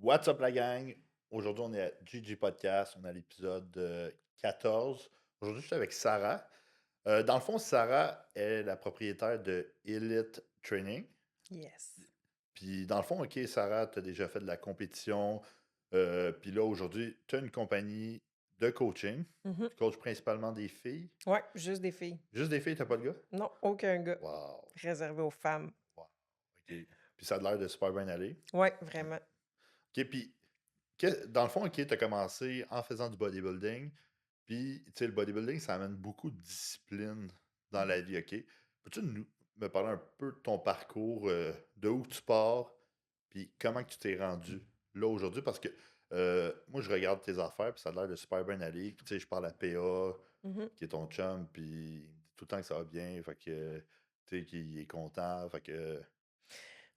What's up la gang? Aujourd'hui, on est à GG Podcast, on est à l'épisode 14. Aujourd'hui, je suis avec Sarah. Dans le fond, Sarah est la propriétaire de Elite Training. Yes. Puis dans le fond, OK, Sarah, tu as déjà fait de la compétition. Puis là, aujourd'hui, tu as une compagnie de coaching. Mhm. Tu coaches principalement des filles. Ouais, juste des filles. Juste des filles, t'as pas de gars? Non, aucun gars. Wow. Réservé aux femmes. Wow. OK. Puis ça a l'air de super bien aller. Ouais, vraiment. OK, puis dans le fond, OK, tu as commencé en faisant du bodybuilding. Puis, tu sais, le bodybuilding, ça amène beaucoup de discipline dans la vie, OK? Peux-tu me parler un peu de ton parcours, de où tu pars, puis comment que tu t'es rendu là aujourd'hui? Parce que moi, je regarde tes affaires, puis ça a l'air de super bien aller. Tu sais, je parle à PA, Mhm. qui est ton chum, puis il me dit tout le temps que ça va bien, fait que, tu sais, qu'il est content, fait que...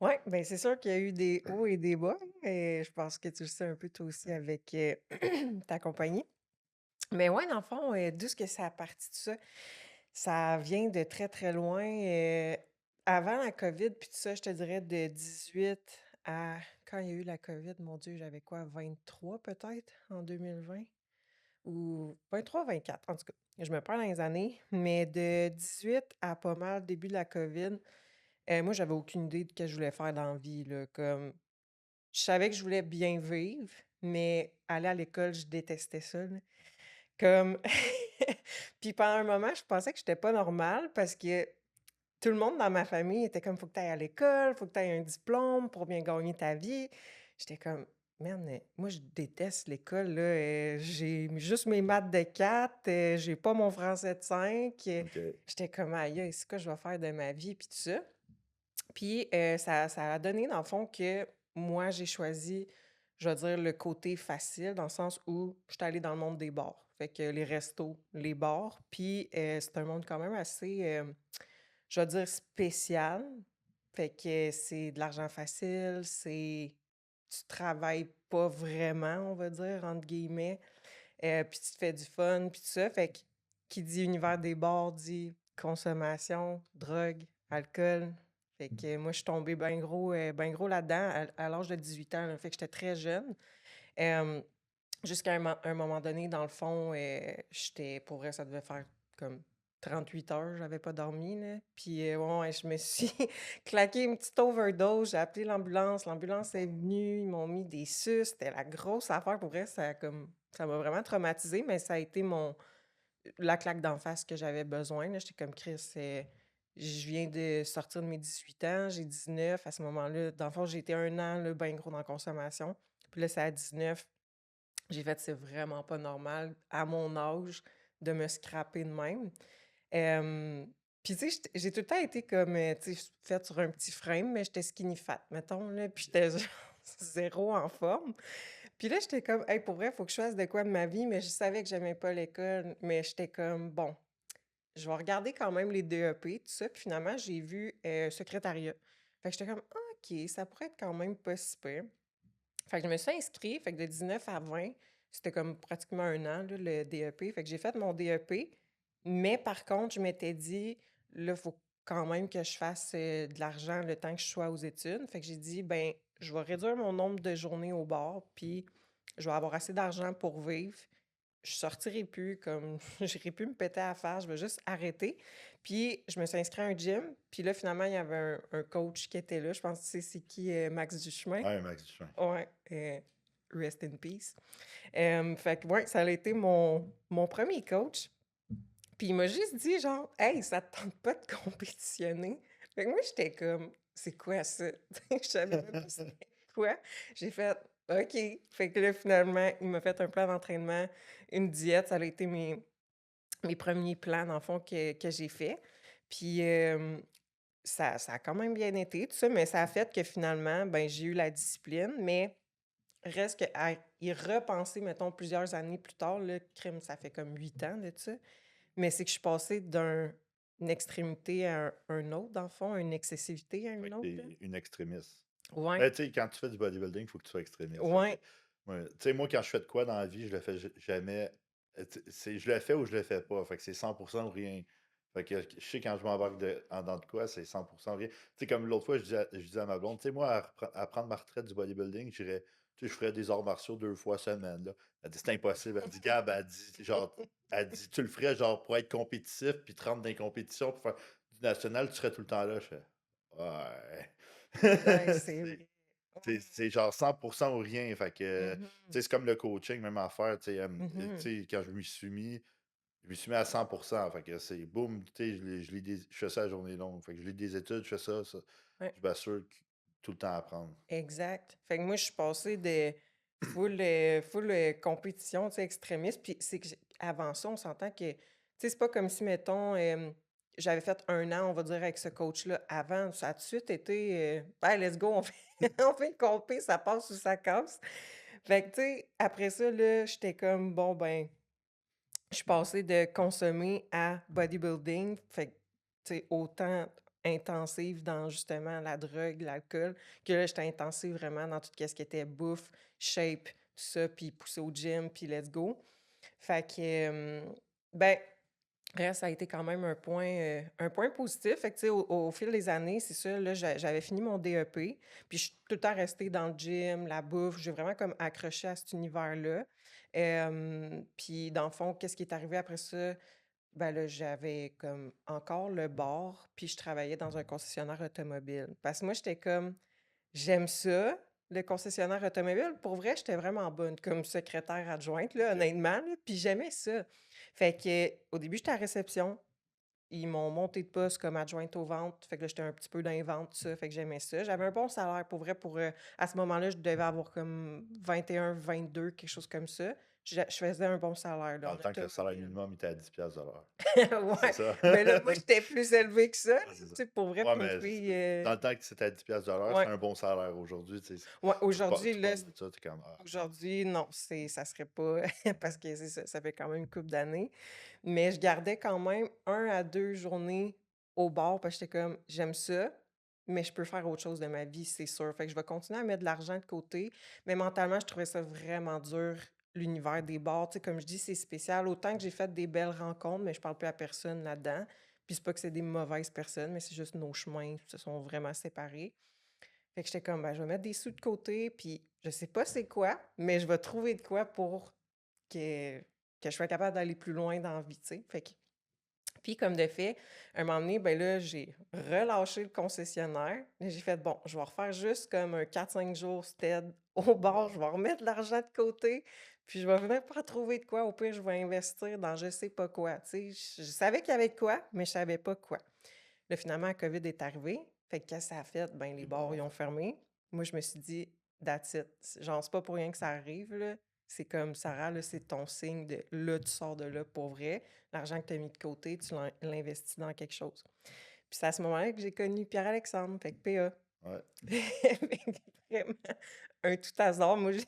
Ouais, ben c'est sûr qu'il y a eu des hauts et des bas, et je pense que tu le sais un peu toi aussi avec ta compagnie. Mais ouais, dans le fond, d'où ce que ça a parti tout ça, ça vient de très, très loin. Avant la COVID, puis tout ça, je te dirais de 18 à quand il y a eu la COVID, mon Dieu, j'avais quoi, 23 peut-être en 2020? Ou 23-24, en tout cas. Je me perds dans les années, mais de 18 à pas mal début de la COVID, moi, j'avais aucune idée de ce que je voulais faire dans la vie, là. Comme, je savais que je voulais bien vivre, mais aller à l'école, je détestais ça, là. Comme, puis pendant un moment, je pensais que j'étais pas normale parce que tout le monde dans ma famille était comme: «Faut que tu ailles à l'école, faut que tu aies un diplôme pour bien gagner ta vie». J'étais comme: «Man, moi je déteste l'école là, j'ai juste mes maths de 4, j'ai pas mon français de 5. OK. J'étais comme: «Aïe aïe, c'est quoi je vais faire de ma vie?» puis tout ça. Puis, ça a donné dans le fond que moi j'ai choisi, je vais dire le côté facile dans le sens où j'étais allée dans le monde des bars. Fait que les restos, les bars, puis, c'est un monde quand même assez, je vais dire spécial. Fait que c'est de l'argent facile, c'est tu travailles pas vraiment, on va dire, entre guillemets, puis tu te fais du fun, puis tout ça. Fait que qui dit univers des bars dit consommation, drogue, alcool. Fait que moi, je suis tombée ben gros là-dedans à l'âge de 18 ans, là. Fait que j'étais très jeune. Hem, jusqu'à un moment donné, dans le fond, j'étais pour vrai, ça devait faire comme 38 heures, j'avais pas dormi, là. Puis, ouais, ouais, je me suis claqué une petite overdose, j'ai appelé l'ambulance, l'ambulance est venue, ils m'ont mis des suces, c'était la grosse affaire. Pour vrai, ça m'a vraiment traumatisée, mais ça a été la claque d'en face que j'avais besoin, là. J'étais comme: «Chris, je viens de sortir de mes 18 ans, j'ai 19 à ce moment-là». Dans le fond, j'ai été 1 an, là, ben gros dans la consommation. Puis là, c'est à 19. J'ai fait: «C'est vraiment pas normal, à mon âge, de me scraper de même». Puis tu sais, j'ai tout le temps été comme, tu sais, faite sur un petit frame, mais j'étais skinny fat, mettons, là, puis j'étais genre 0 en forme. Puis là, j'étais comme: «Hey, pour vrai, il faut que je fasse de quoi de ma vie», mais je savais que j'aimais pas l'école, mais j'étais comme: «Bon, je vais regarder quand même les DEP», tout ça. Puis finalement, j'ai vu, secrétariat. Fait que j'étais comme: «Ah, OK, ça pourrait être quand même pas si pire». Fait que je me suis inscrite, fait que de 19 à 20, c'était comme pratiquement 1 an, là, le DEP. Fait que j'ai fait mon DEP, mais par contre, je m'étais dit: «Là, il faut quand même que je fasse, de l'argent le temps que je sois aux études». Fait que j'ai dit: «Ben, je vais réduire mon nombre de journées au bar, puis je vais avoir assez d'argent pour vivre. Je sortirai plus, comme j'irai plus me péter à la face, je vais juste arrêter». Puis je me suis inscrite à un gym, puis là, finalement, il y avait un coach qui était là. Je pense que tu sais c'est qui, Max Duchemin? Ouais, Max Duchamp. Ouais, rest in peace. Fait que ouais, ça a été mon premier coach. Puis il m'a juste dit genre: «Hey, ça te tente pas de compétitionner?» Fait que moi, j'étais comme: «C'est quoi ça?» Je savais même pas c'était quoi. J'ai fait: «OK». Fait que là, finalement, il m'a fait un plan d'entraînement, une diète. Ça a été mes premiers plans, dans le fond, que j'ai fait. Puis, ça a quand même bien été, tout ça, mais ça a fait que finalement, ben, j'ai eu la discipline, mais reste qu'à y repenser, mettons, plusieurs années plus tard, là, crime, ça fait comme 8 ans de ça, mais c'est que je suis passée une extrémité à un autre, dans le fond, une excessivité à Fait une que autre, là. t'es une extrémiste. Ouais, Ben, tu sais, quand tu fais du bodybuilding, il faut que tu sois extrémiste. Fait que, ouais. ouais, tu sais, moi, quand je fais de quoi dans la vie, je le fais jamais. Je le fais ou je le fais pas. Fait que c'est 100% ou rien. Fait que je sais quand je m'embarque dans de quoi, c'est 100% ou rien. Tu sais, comme l'autre fois, je disais à ma blonde, tu sais, moi, à prendre ma retraite du bodybuilding, j'irais je ferais des arts martiaux 2 fois semaine, là. Elle dit: «C'est impossible». Elle dit: «Gab», elle dit: «Tu le ferais, genre, pour être compétitif, puis te rendre dans les compétitions, pour faire du national, tu serais tout le temps là». Je fais: «Ouais». Ouais, c'est C'est vrai. Ouais. c'est genre 100% ou rien. Fait que, tu Mhm. sais, c'est comme le coaching, même affaire, tu Mhm. sais, quand je m'y suis mis à 100%. Fait que c'est boum, tu sais, je fais ça à journée longue. Fait que je lis des études, je fais ça. Ouais. Je m'assure tout le temps apprendre. Exact. Fait que moi, je suis passée de full, compétition, tu sais, extrémiste. Puis c'est que avant ça, on s'entend que, tu sais, c'est pas comme si, mettons, j'avais fait 1 an, on va dire, avec ce coach-là avant. Ça a tout de suite été, «Hey, let's go, on fait on fait une compé, ça passe ou ça casse». Fait que, tu sais, après ça, là, j'étais comme: «Bon, ben». Je suis passée de consommer à bodybuilding, fait que, tu sais, autant intensive dans justement la drogue, l'alcool, que là, j'étais intensive vraiment dans tout ce qui était bouffe, shape, tout ça, puis pousser au gym, puis let's go. Fait que, ben, ça a été quand même un point positif. Fait que, tu sais, au fil des années, c'est ça, là, j'avais fini mon DEP, puis je suis tout le temps restée dans le gym, la bouffe. J'ai vraiment comme accroché à cet univers-là. Puis dans le fond, qu'est-ce qui est arrivé après ça? Ben là, j'avais comme encore le bar, puis je travaillais dans un concessionnaire automobile. Parce que moi, j'étais comme, j'aime ça, le concessionnaire automobile. Pour vrai, j'étais vraiment bonne comme secrétaire adjointe, là, OK. honnêtement, là, puis j'aimais ça. Fait que au début, j'étais à réception. Ils m'ont monté de poste comme adjointe aux ventes. Fait que là, j'étais un petit peu dans les ventes, tout ça. Fait que j'aimais ça. J'avais un bon salaire pour vrai. À ce moment-là, je devais avoir comme 21, 22, quelque chose comme ça. Je faisais un bon salaire là, Dans en le temps que le salaire automobile. minimum était à 10$ de l'heure. C'est Ouais, ça. mais là, moi, j'étais plus élevée que ça, là, Ouais, c'est tu ça. sais, pour vrai, Ouais, pour une mais fille, dans le temps que c'était à 10$ de l'heure, ouais. c'était un bon salaire. Aujourd'hui, tu sais, Ouais, aujourd'hui, tu là, parles de ça, tu es comme: «Ah non». aujourd'hui, non, ça serait pas parce que c'est ça, ça fait quand même une couple d'années. Mais je gardais quand même 1 à 2 journées au bar parce que j'étais comme: «J'aime ça, mais je peux faire autre chose de ma vie, c'est sûr». Fait que je vais continuer à mettre de l'argent de côté, mais mentalement, je trouvais ça vraiment dur, l'univers des bars. Tu sais, comme je dis, c'est spécial. Autant que j'ai fait des belles rencontres, mais je parle plus à personne là-dedans. Puis c'est pas que c'est des mauvaises personnes, mais c'est juste nos chemins se sont vraiment séparés. Fait que j'étais comme: «Ben, je vais mettre des sous de côté, puis je sais pas c'est quoi, mais je vais trouver de quoi pour que que je sois capable d'aller plus loin dans la vie», tu sais? Fait que puis comme de fait, un moment donné, ben là, j'ai relâché le concessionnaire. Là, j'ai fait: «Bon, je vais refaire juste comme un 4 5 jours stead au bar, je Wow. vais remettre de l'argent de côté, puis je vais venir pas trouver de quoi. Au pire, je vais investir dans je sais pas quoi», tu sais? Je savais qu'il y avait de quoi, mais je savais pas quoi. Là, finalement, la COVID est arrivée. Fait que qu'est-ce que ça a fait? Ben, les Les bars, bars ont ils ont fermé. fermé. Moi, je me suis dit: «That's it». Genre, c'est pas pour rien que ça arrive, là. C'est comme: «Sarah, là, c'est ton signe de là, tu sors de là pour vrai. L'argent que tu as mis de côté, tu l'investis dans quelque chose». Puis c'est à ce moment-là que j'ai connu Pierre-Alexandre, fait que PA. Ouais. Fait que vraiment un tout hasard. Moi, j'ai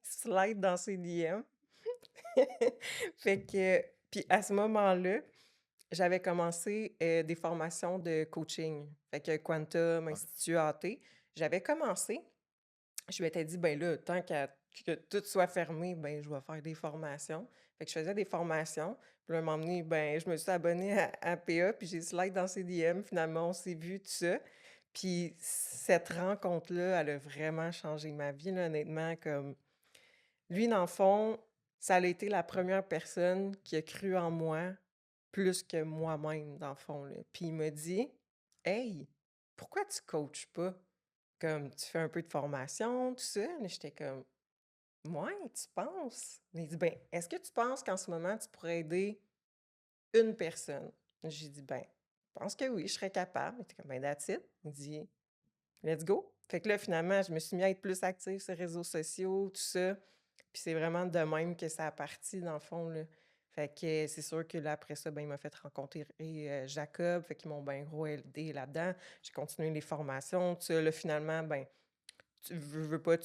slide dans ses DM. Fait que puis à ce moment-là, j'avais commencé, des formations de coaching. Fait que Quantum, Ouais. Institut AT. J'avais commencé, je m'étais dit: «Ben là, tant que tout soit fermé, ben je vais faire des formations». Fait que je faisais des formations. Puis là, un moment donné, ben, je me suis abonnée à PA, puis j'ai slide dans ses DM. Finalement, on s'est vu tout ça. Puis cette rencontre-là, elle a vraiment changé ma vie, là, honnêtement, comme lui, dans le fond, ça a été la première personne qui a cru en moi plus que moi-même, dans le fond, là. Puis il m'a dit: «Hey, pourquoi tu coaches pas? Comme tu fais un peu de formation, tout ça?» Là, j'étais comme: «Ouais, tu penses?» Il dit: «Ben, est-ce que tu penses qu'en ce moment, tu pourrais aider une personne?» J'ai dit: «Ben, je pense que oui, je serais capable». Il était comme: «Ben, that's it». Il dit: «Let's go». Fait que là, finalement, je me suis mis à être plus active sur les réseaux sociaux, tout ça. Puis c'est vraiment de même que ça a parti, dans le fond, là. Fait que c'est sûr que là, après ça, ben, il m'a fait rencontrer, Jacob, fait qu'ils m'ont bien gros aidé là-dedans. J'ai continué les formations, tout ça. Là, finalement, ben, tu veux pas, que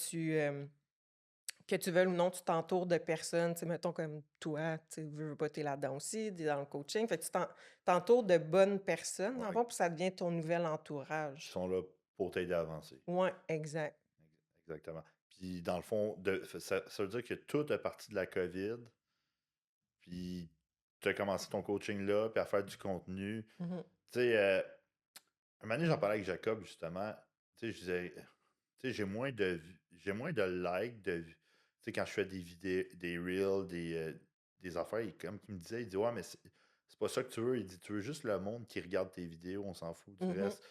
tu veuilles ou non, tu t'entoures de personnes, tu sais, mettons comme toi, tu sais, veux pas, tu là-dedans aussi, tu es dans le coaching. Fait que tu t'entoures de bonnes personnes, dans le Ouais. fond, puis ça devient ton nouvel Qui entourage. sont là pour t'aider à avancer. Ouais, exact. Exactement. Puis dans le fond, ça veut dire que tout est parti de la COVID, puis tu as commencé ton coaching là, puis à faire du contenu. Mmh. Tu sais, un moment donné, j'en parlais avec Jacob, justement. Tu sais, je disais, tu sais, j'ai moins de j'ai moins de likes, tu sais, quand je fais des vidéos, des reels, des affaires, comme il me disait, il dit: «Ouais, mais c'est pas ça que tu veux». Il dit: «Tu veux juste le monde qui regarde tes vidéos, on s'en fout du Mhm. reste».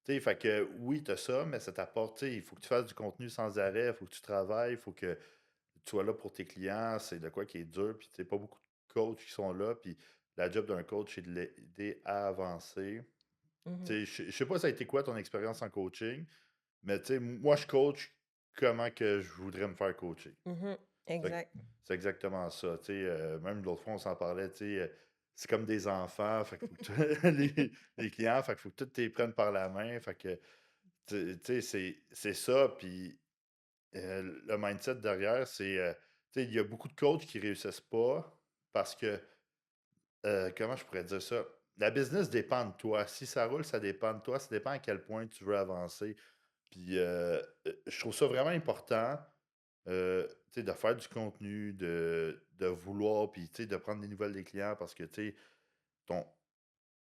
Tu sais, fait que oui, tu as ça, mais ça t'apporte, tu sais, il faut que tu fasses du contenu sans arrêt, il faut que tu travailles, il faut que tu sois là pour tes clients, c'est de quoi qui est dur, puis tu sais, pas beaucoup de coachs qui sont là, puis la job d'un coach, c'est de l'aider à avancer. Mhm. Tu sais, je sais pas ça a été quoi ton expérience en coaching, mais tu sais, moi, je coach comment que je voudrais me faire coacher. Mhm. Fait que Exact. c'est exactement ça, tu sais, même l'autre fois, on s'en parlait, tu sais, c'est comme des enfants, fait qu'il faut que tu les clients, fait qu'il faut que tu les prennes par la main, fait que, tu sais, c'est ça, puis le mindset derrière, c'est, tu sais, il y a beaucoup de coachs qui réussissent pas parce que, comment je pourrais dire ça? La business dépend de toi. Si ça roule, ça dépend de toi, ça dépend à quel point tu veux avancer. Puis, je trouve ça vraiment important, tu sais, de faire du contenu, de vouloir, puis, tu sais, de prendre des nouvelles des clients parce que, tu sais, ton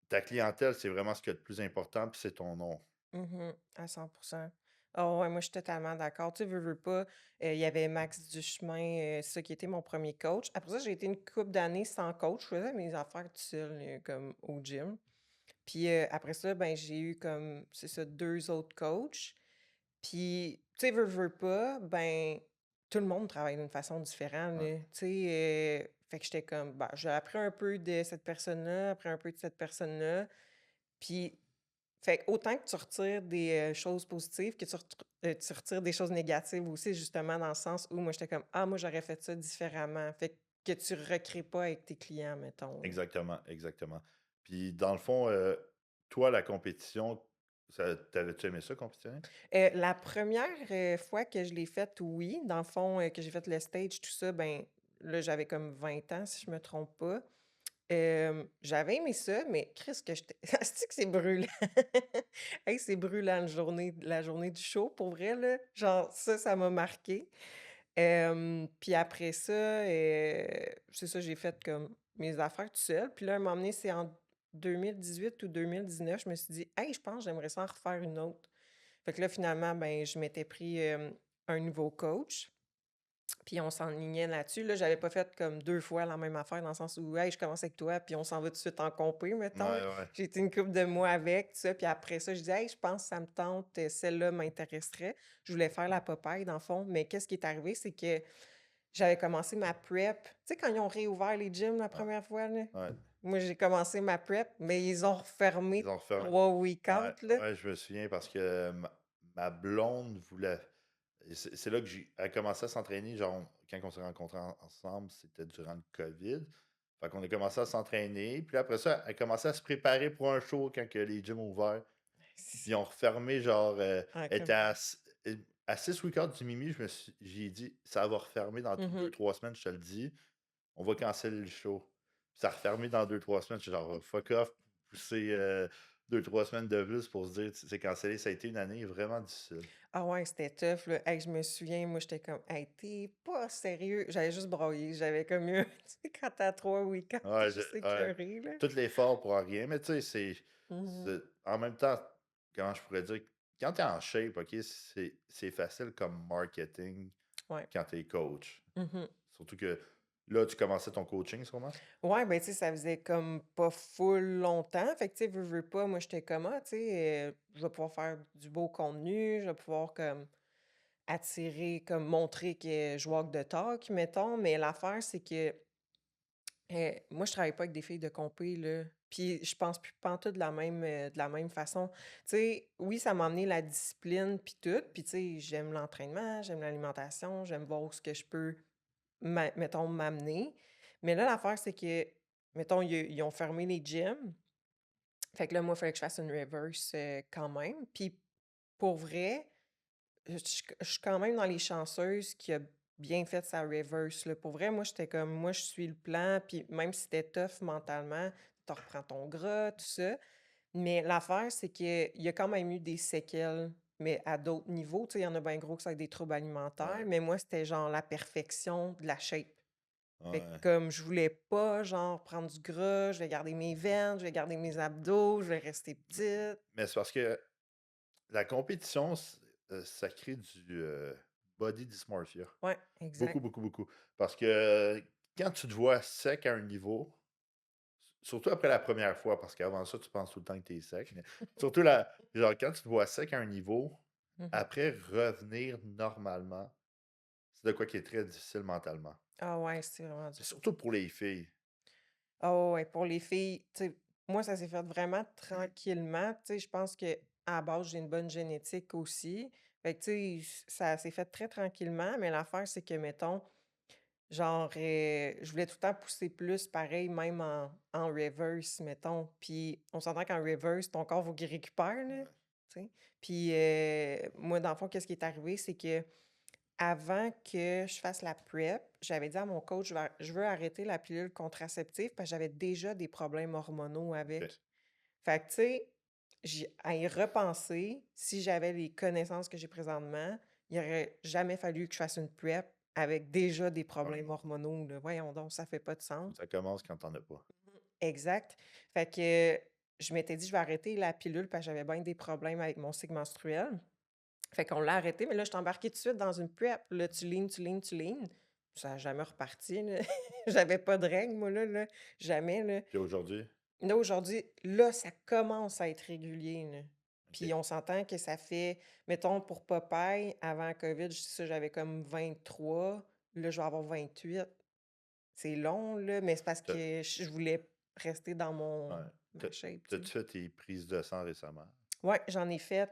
ta clientèle, c'est vraiment ce qu'il y a de plus important, puis c'est ton nom. Mhm. À 100%. Ah ouais, moi, je suis totalement d'accord. Tu sais, veux pas, il y avait Max Duchemin, c'est ça qui était mon premier coach. Après ça, j'ai été une couple d'années sans coach. Je faisais mes affaires tout seul, comme au gym. Puis après ça, ben, j'ai eu comme, c'est ça, deux autres coachs. Puis, tu sais, veux pas, ben, tout le monde travaille d'une façon différente, Ouais, là. Tu sais, fait que j'étais comme, bah, j'ai appris un peu de cette personne-là, appris un peu de cette personne-là. Puis, fait que autant que tu retires des choses positives, que tu retires des choses négatives aussi, justement, dans le sens où moi, j'étais comme, ah, moi, j'aurais fait ça différemment. Fait que tu recrées pas avec tes clients, mettons, là. exactement, exactement. Puis, dans le fond, toi, la compétition, ça tu aimé ça compétitionner? La première fois que je l'ai faite, oui. Dans le fond, que j'ai fait le stage, tout ça, ben, là, j'avais comme 20 ans, si je me trompe pas. J'avais aimé ça, mais Christ que j'étais asti que c'est brûlant. Hey, c'est brûlant la journée du show, pour vrai, là. Genre ça m'a marqué. Puis après ça, c'est ça, j'ai fait comme mes affaires toute seule. Puis là, un moment donné, c'est en 2018 ou 2019, je me suis dit: «Hey, je pense que j'aimerais ça en refaire une autre». Fait que là, finalement, ben, je m'étais pris, un nouveau coach, puis on s'enlignait là-dessus. Là, j'avais pas fait comme 2 fois la même affaire dans le sens où: «Hey, je commence avec toi, puis on s'en va tout de suite en compé», Ouais, mettons. ouais. J'ai été une couple de mois avec, tout ça, puis après ça, je dis: «Hey, je pense que ça me tente, celle-là m'intéresserait». Je voulais faire la Popeye, dans le fond, mais qu'est-ce qui est arrivé, c'est que j'avais commencé ma prep. Tu sais, quand ils ont réouvert les gyms la Ouais, première fois, là? ouais. Moi, j'ai commencé ma prep, mais ils ont Ils refermé ont refermé. 3 week Ouais, out, là. ouais, je me souviens parce que ma blonde voulait et c'est là que j'ai elle a commencé à s'entraîner, genre, quand on s'est rencontrés ensemble, c'était durant le COVID. Fait qu'on a commencé à s'entraîner, puis après ça, elle a commencé à se préparer pour un show quand que les gyms ont ouvert. Puis ils ont refermé, genre, Ah, elle était comme à 6 week-out du Mimi, j'ai dit: «Ça va refermer dans mmh mh. 2-3 semaines, je te le dis. On va canceller le show». Puis ça a refermé dans 2-3 semaines. J'étais genre: «Fuck off, pousser, 2-3 semaines de plus pour se dire c'est cancellé». Ça a été une année vraiment difficile. Ah ouais, c'était tough, là. Hey, je me souviens, moi, j'étais comme: «Hey, tu pas sérieux?» J'avais juste braillé. J'avais comme eu tu sais, quand tu as 3 week-ends, tu Ouais, juste ouais, écœuré, là. tout l'effort pour rien, mais tu sais, Mmh. en même temps, comment je pourrais dire? Quand tu es en shape, OK, c'est facile comme marketing Ouais. quand tu es coach. Mmh. Surtout que là, tu commençais ton coaching sûrement? Ouais, ben, tu sais, ça faisait comme pas full longtemps. Fait que, tu sais, veux pas, moi, j'étais comme: «Ah, tu sais, je vais pouvoir faire du beau contenu, je vais pouvoir comme attirer, comme montrer que je walk the talk», mettons. Mais l'affaire, c'est que moi, je travaille pas avec des filles de compé, là, puis je pense plus pantoute de la même façon. Tu sais, oui, ça m'a amené la discipline puis tout, puis tu sais, j'aime l'entraînement, j'aime l'alimentation, j'aime voir où ce que je peux, mettons, m'amener. Mais là, l'affaire, c'est que, mettons, ils ont fermé les gyms, fait que là, moi, il fallait que je fasse une reverse, quand même. Puis pour vrai, je suis quand même dans les chanceuses qui a bien fait sa reverse, là. Pour vrai, moi, j'étais comme: «Moi, je suis le plan», puis même si c'était tough mentalement, tu reprends ton gras, tout ça. Mais l'affaire, c'est qu'il y a quand même eu des séquelles, mais à d'autres niveaux. Tu sais, il y en a bien gros que ça a des troubles alimentaires, Ouais, mais moi, c'était genre la perfection de la shape. Fait que ouais. comme je voulais pas, genre, prendre du gras, je vais garder mes veines, je vais garder mes abdos, je vais rester petite. Mais c'est parce que la compétition, ça crée body dysmorphia. Ouais, Beaucoup, exact. beaucoup, beaucoup. Parce que quand tu te vois sec à un niveau, surtout après la première fois, parce qu'avant ça, tu penses tout le temps que tu es sec, mais surtout genre quand tu te vois sec à un niveau, Mmh. après revenir normalement, c'est de quoi qui est très difficile mentalement. Ah ouais, c'est vraiment dur. Surtout pour les filles. Ah ouais, ouais, pour les filles, tu sais, moi, ça s'est fait vraiment tranquillement. Tu sais, je pense qu'à la base, j'ai une bonne génétique aussi. Fait que, tu sais, ça s'est fait très tranquillement, mais l'affaire, c'est que, mettons, genre, je voulais tout le temps pousser plus, pareil, même en reverse, mettons. Puis on s'entend qu'en reverse, ton corps, faut qu'il récupère, là, Ouais. tu sais. Puis moi, dans le fond, qu'est-ce qui est arrivé, c'est que avant que je fasse la PrEP, j'avais dit à mon coach: Je veux arrêter la pilule contraceptive parce que j'avais déjà des problèmes hormonaux OK. avec». Fait que, tu sais, à y repenser, si j'avais les connaissances que j'ai présentement, il aurait jamais fallu que je fasse une PrEP avec déjà des Ouais. problèmes hormonaux, là. Voyons donc, ça fait pas de sens. Ça commence quand t'en as pas. Exact. Fait que je m'étais dit: «Je vais arrêter la pilule» parce que j'avais bien des problèmes avec mon cycle menstruel. Fait qu'on l'a arrêté, mais là, je suis embarquée tout de suite dans une prep. Là, tu leans, tu leans, tu leans. Ça a jamais reparti, là. J'avais pas de règles, moi, là, jamais, là. Puis aujourd'hui? Là, aujourd'hui, là, ça commence à être régulier, là. OK. Puis on s'entend que ça fait, mettons, pour Popeye, avant COVID, ça, j'avais comme 23. Là, je vais avoir 28. C'est long, là, mais c'est parce Tu que je voulais rester dans ouais. Tu ma shape, tu sais. T'as-tu fait tes prises de sang récemment? Ouais, j'en ai fait,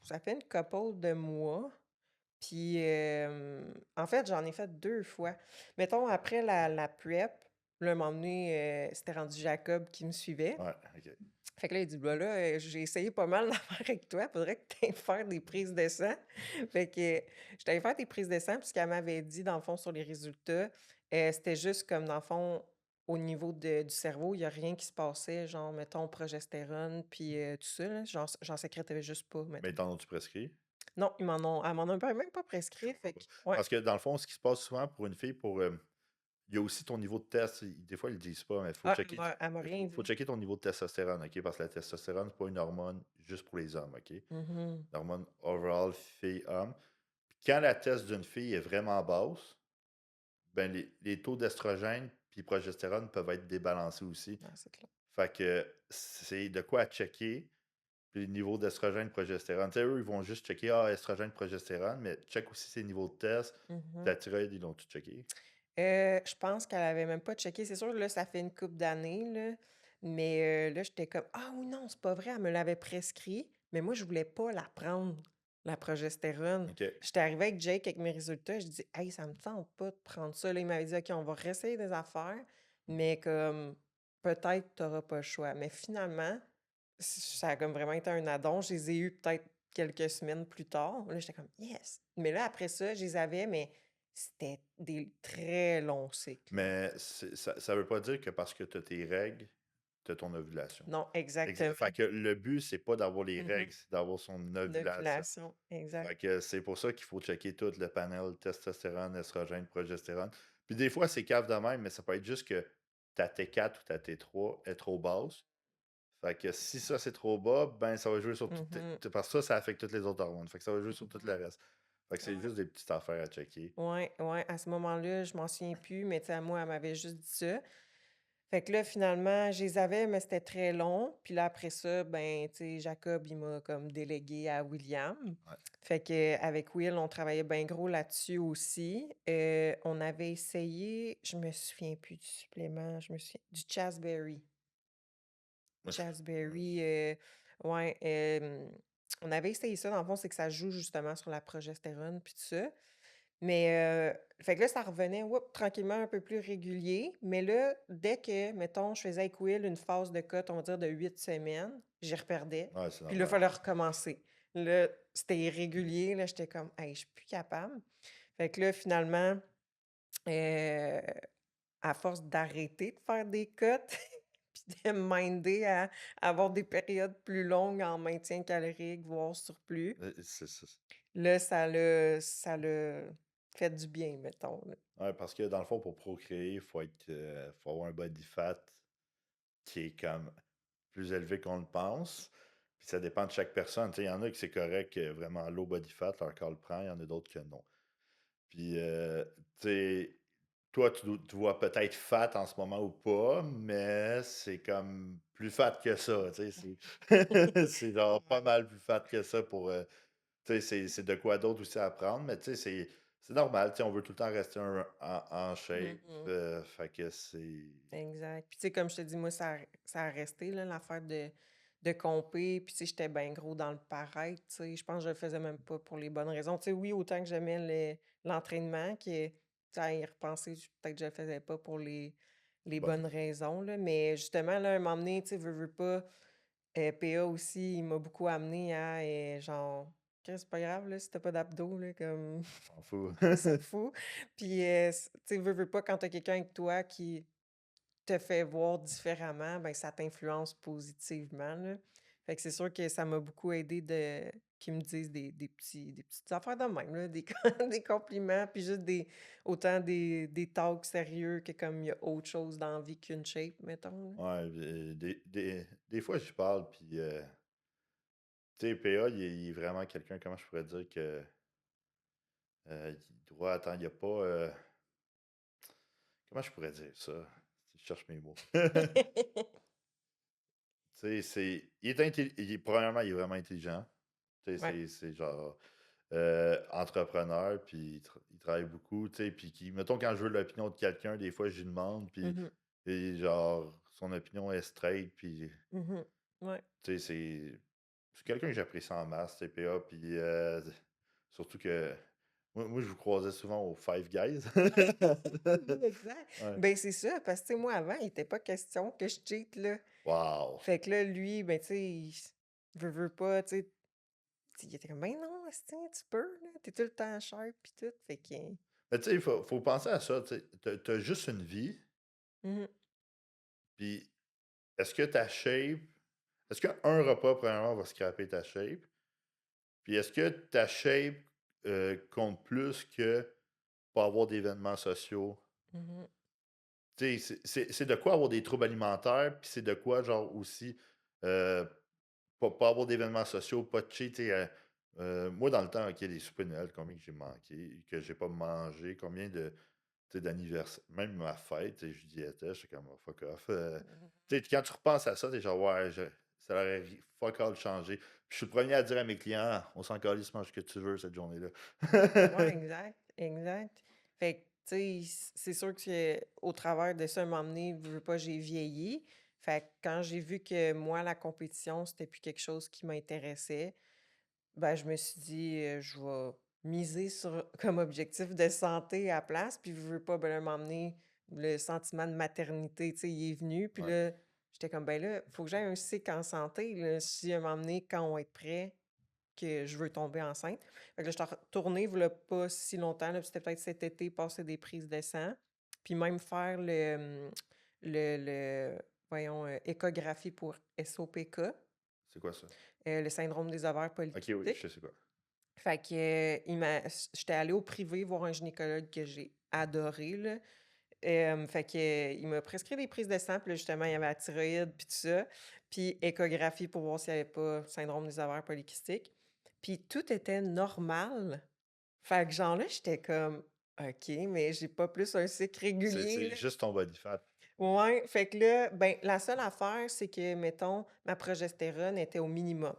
ça fait une couple de mois. Puis, en fait, j'en ai fait 2 fois. Mettons, après la PrEP, là, un moment donné, c'était rendu Jacob qui me suivait. Ouais, OK. Fait que là, il dit: «Bah, là, j'ai essayé pas mal d'affaires avec toi, faudrait que tu ailles faire des prises de sang». Fait que, j'étais allée faire des prises de sang, puis ce qu'elle m'avait dit, dans le fond, sur les résultats, c'était juste comme, dans le fond, au niveau du cerveau, il y a rien qui se passait, genre, mettons, progestérone, puis tout ça, là, genre, j'en sécrétais juste pas, Mais mettons. t'en as-tu prescrit? Non, elle m'en a même pas prescrit, Je fait comprends que pas. ouais. Parce que dans le fond, ce qui se passe souvent pour une fille, il y a aussi ton niveau de test. Des fois, ils le disent pas, mais il faut Ah, checker. elle m'a Il rien faut dit. checker ton niveau de testostérone, OK? Parce que la testostérone, c'est pas une hormone juste pour les hommes, OK? Mmh. L'hormone overall fille-homme. Puis quand la test d'une fille est vraiment basse, ben les taux d'estrogène puis progestérone peuvent être débalancés aussi. Ouais, c'est clair. Fait que c'est de quoi à checker. Puis le niveau d'estrogène, progestérone. Tu sais, eux, ils vont juste checker, ah, estrogène, progestérone, mais check aussi ses niveaux de test. Mmh. Ta thyroïde, ils l'ont tout checké. Je pense qu'elle avait même pas checké. C'est sûr, là, ça fait une couple d'années, là, mais là, j'étais comme: «Ah oui, non, c'est pas vrai, elle me l'avait prescrit», mais moi, je voulais pas la prendre, la progestérone. OK. J'étais arrivée avec Jake avec mes résultats, je dis: «Hey, ça me tente pas de prendre ça». Là, il m'avait dit: «OK, on va réessayer des affaires, mais comme peut-être tu auras pas le choix». Mais finalement, ça a comme vraiment été un addon. Je les ai eus peut-être quelques semaines plus tard. Là, j'étais comme: «Yes!» Mais là, après ça, je les avais, mais c'était des très longs cycles. Mais ça veut pas dire que parce que tu as tes règles, tu as ton ovulation. Non, exactement. Fait que le but, c'est pas d'avoir les Mmh. règles, c'est d'avoir son ovulation. L'ovulation, exact. Fait que c'est pour ça qu'il faut checker tout le panel testostérone, estrogène, progestérone. Puis des fois, c'est cave de même, mais ça peut être juste que ta T4 ou ta T3 est trop basse. Fait que si ça, c'est trop bas, ben, ça va jouer sur tout Mmh. parce que ça affecte toutes les autres hormones. Fait que ça va jouer sur tout le Mmh. reste. Fait que c'est Ah. juste des petites affaires à checker. Ouais, ouais, à ce moment-là, je m'en souviens plus, mais tu sais, moi, elle m'avait juste dit ça. Fait que là, finalement, je les avais, mais c'était très long. Puis là, après ça, ben, tu sais, Jacob, il m'a comme délégué à William. Ouais. Fait que avec Will, on travaillait bien gros là-dessus aussi. On avait essayé, je me souviens plus du supplément, je me souviens du Chaseberry. Moi, je Chaseberry, ouais, on avait essayé ça. Dans le fond, c'est que ça joue justement sur la progestérone puis tout ça. Mais fait que là, ça revenait, tranquillement un peu plus régulier. Mais là, dès que, mettons, je faisais avec Will une phase de cote, on va dire de 8 semaines, j'y reperdais. ouais, c'est Puis là, il normal. fallait recommencer. Là, c'était irrégulier. Là, j'étais comme: «Hey, je suis plus capable». Fait que là, finalement, heu, à force d'arrêter de faire des cotes puis de me minder à avoir des périodes plus longues en maintien calorique, voire surplus, C'est là, ça l'a fait du bien, mettons, là. ouais, parce que dans le fond, pour procréer, faut avoir un body fat qui est comme plus élevé qu'on le pense. Puis ça dépend de chaque personne. Tu sais, il y en a qui c'est correct, vraiment low body fat, leur corps le prend, il y en a d'autres que non. Puis, tu sais, toi, tu vois peut-être fat en ce moment ou pas, mais c'est comme plus fat que ça, tu sais, c'est genre pas Ouais. mal plus fat que ça pour, tu sais, c'est de quoi d'autre aussi à prendre, mais tu sais, c'est normal, tu sais, on veut tout le temps rester en shape, Mhm. fait que c'est Exact. Puis, tu sais, comme je te dis, moi, ça a resté, là, l'affaire de compter. Puis, tu sais, j'étais bien gros dans le paraître, tu sais. Je pense que je le faisais même pas pour les bonnes raisons. Tu sais, oui, autant que j'aimais l'entraînement, que, tu sais, à y repenser, peut-être que je le faisais pas pour les bon. bonnes raisons, là. Mais justement, là, à un moment donné, tu sais, veux pas, PA aussi, il m'a beaucoup amené à, genre, «Chris, c'est pas grave, là, si t'as pas d'abdos, là, comme, On s'en fout. on s'en fout». Puis, tu sais, veux pas, quand t'as quelqu'un avec toi qui te fait voir différemment, ben, ça t'influence positivement, là. Fait que c'est sûr que ça m'a beaucoup aidé de qu'ils me disent des petites affaires de même, là, des des compliments, puis juste autant des talks sérieux que comme il y a autre chose dans la vie qu'une shape, mettons, là. Ouais, des fois, j'y parle, puis, tu sais, PA, il est vraiment quelqu'un, comment je pourrais dire que, il doit attends, il y a pas, comment je pourrais dire ça? Je cherche mes mots. Tu sais, il est premièrement, il est vraiment intelligent. Tu sais, Ouais. c'est genre, entrepreneur, puis il travaille beaucoup, tu sais, puis mettons, quand je veux l'opinion de quelqu'un, des fois, je lui demande, puis Mmh. genre, son opinion est straight, puis Mmh. Ouais. tu sais, c'est quelqu'un que j'apprécie en masse, CPA, puis, surtout que moi, je vous croisais souvent aux Five Guys. Oui, exact. Ouais. Ben, c'est ça, parce que, tu sais, moi, avant, il était pas question que je cheat, là. Wow! Fait que là, lui, ben, tu sais, veut pas, tu sais. Il était comme: «Ben non, esti, tu peux, là, tu tout le temps sharp pis tout». Fait que Mais tu sais, il faut penser à ça, tu sais, tu juste une vie, mmh mh. puis est-ce que ta shape est-ce qu'un repas, premièrement, va scraper ta shape? Puis est-ce que ta shape, compte plus que pas avoir d'événements sociaux? Mmh. Tu sais, c'est de quoi avoir des troubles alimentaires, puis c'est de quoi, genre, aussi, heu, pas avoir d'événements sociaux, pas de cheat, tu sais, moi, dans le temps, OK, les soupers de Noël, combien que j'ai manqué, que j'ai pas mangé, combien de tu sais, d'anniversaires, même ma fête, tu sais, je diétais, j'étais comme: «Oh fuck off», tu sais, quand tu repenses à ça, tu es genre: «Ouais, ça aurait fuck all changé». Puis je suis le premier à dire à mes clients: «Ah, on s'en calisse, mange ce que tu veux cette journée-là». Ouais, exact, exact. Fait que, tu sais, c'est sûr que au travers de ça, un moment donné, veux pas, j'ai vieilli. Fait que quand j'ai vu que moi, la compétition, c'était plus quelque chose qui m'intéressait, ben, je me suis dit, «Je vais miser sur comme objectif de santé à la place». Puis veux pas, ben, là, un moment donné, le sentiment de maternité, tu sais, il est venu. Puis Ouais. là, j'étais comme: «Ben là, faut que j'aille un cycle en santé, là, si à un moment donné, quand on va être prêt, que je veux tomber enceinte». Fait que là, j'étais retournée v'là pas si longtemps, là, puis c'était peut-être cet été, passer des prises de sang, puis même faire le voyons, échographie pour SOPK, C'est quoi ça? le syndrome des ovaires OK, oui, je polykystiques. sais c'est quoi. Fait que, j'étais allée au privé voir un gynécologue que j'ai adoré, là. Fait que, il m'a prescrit des prises de sang, puis là, justement, il y avait la thyroïde, puis tout ça, puis échographie pour voir s'il y avait pas syndrome des ovaires polykystiques. Puis tout était normal. Fait que genre là, j'étais comme: «OK, mais j'ai pas plus un cycle régulier, C'est là». juste ton body fat. Ouais, fait que là, ben, la seule affaire, c'est que, mettons, ma progestérone était au minimum.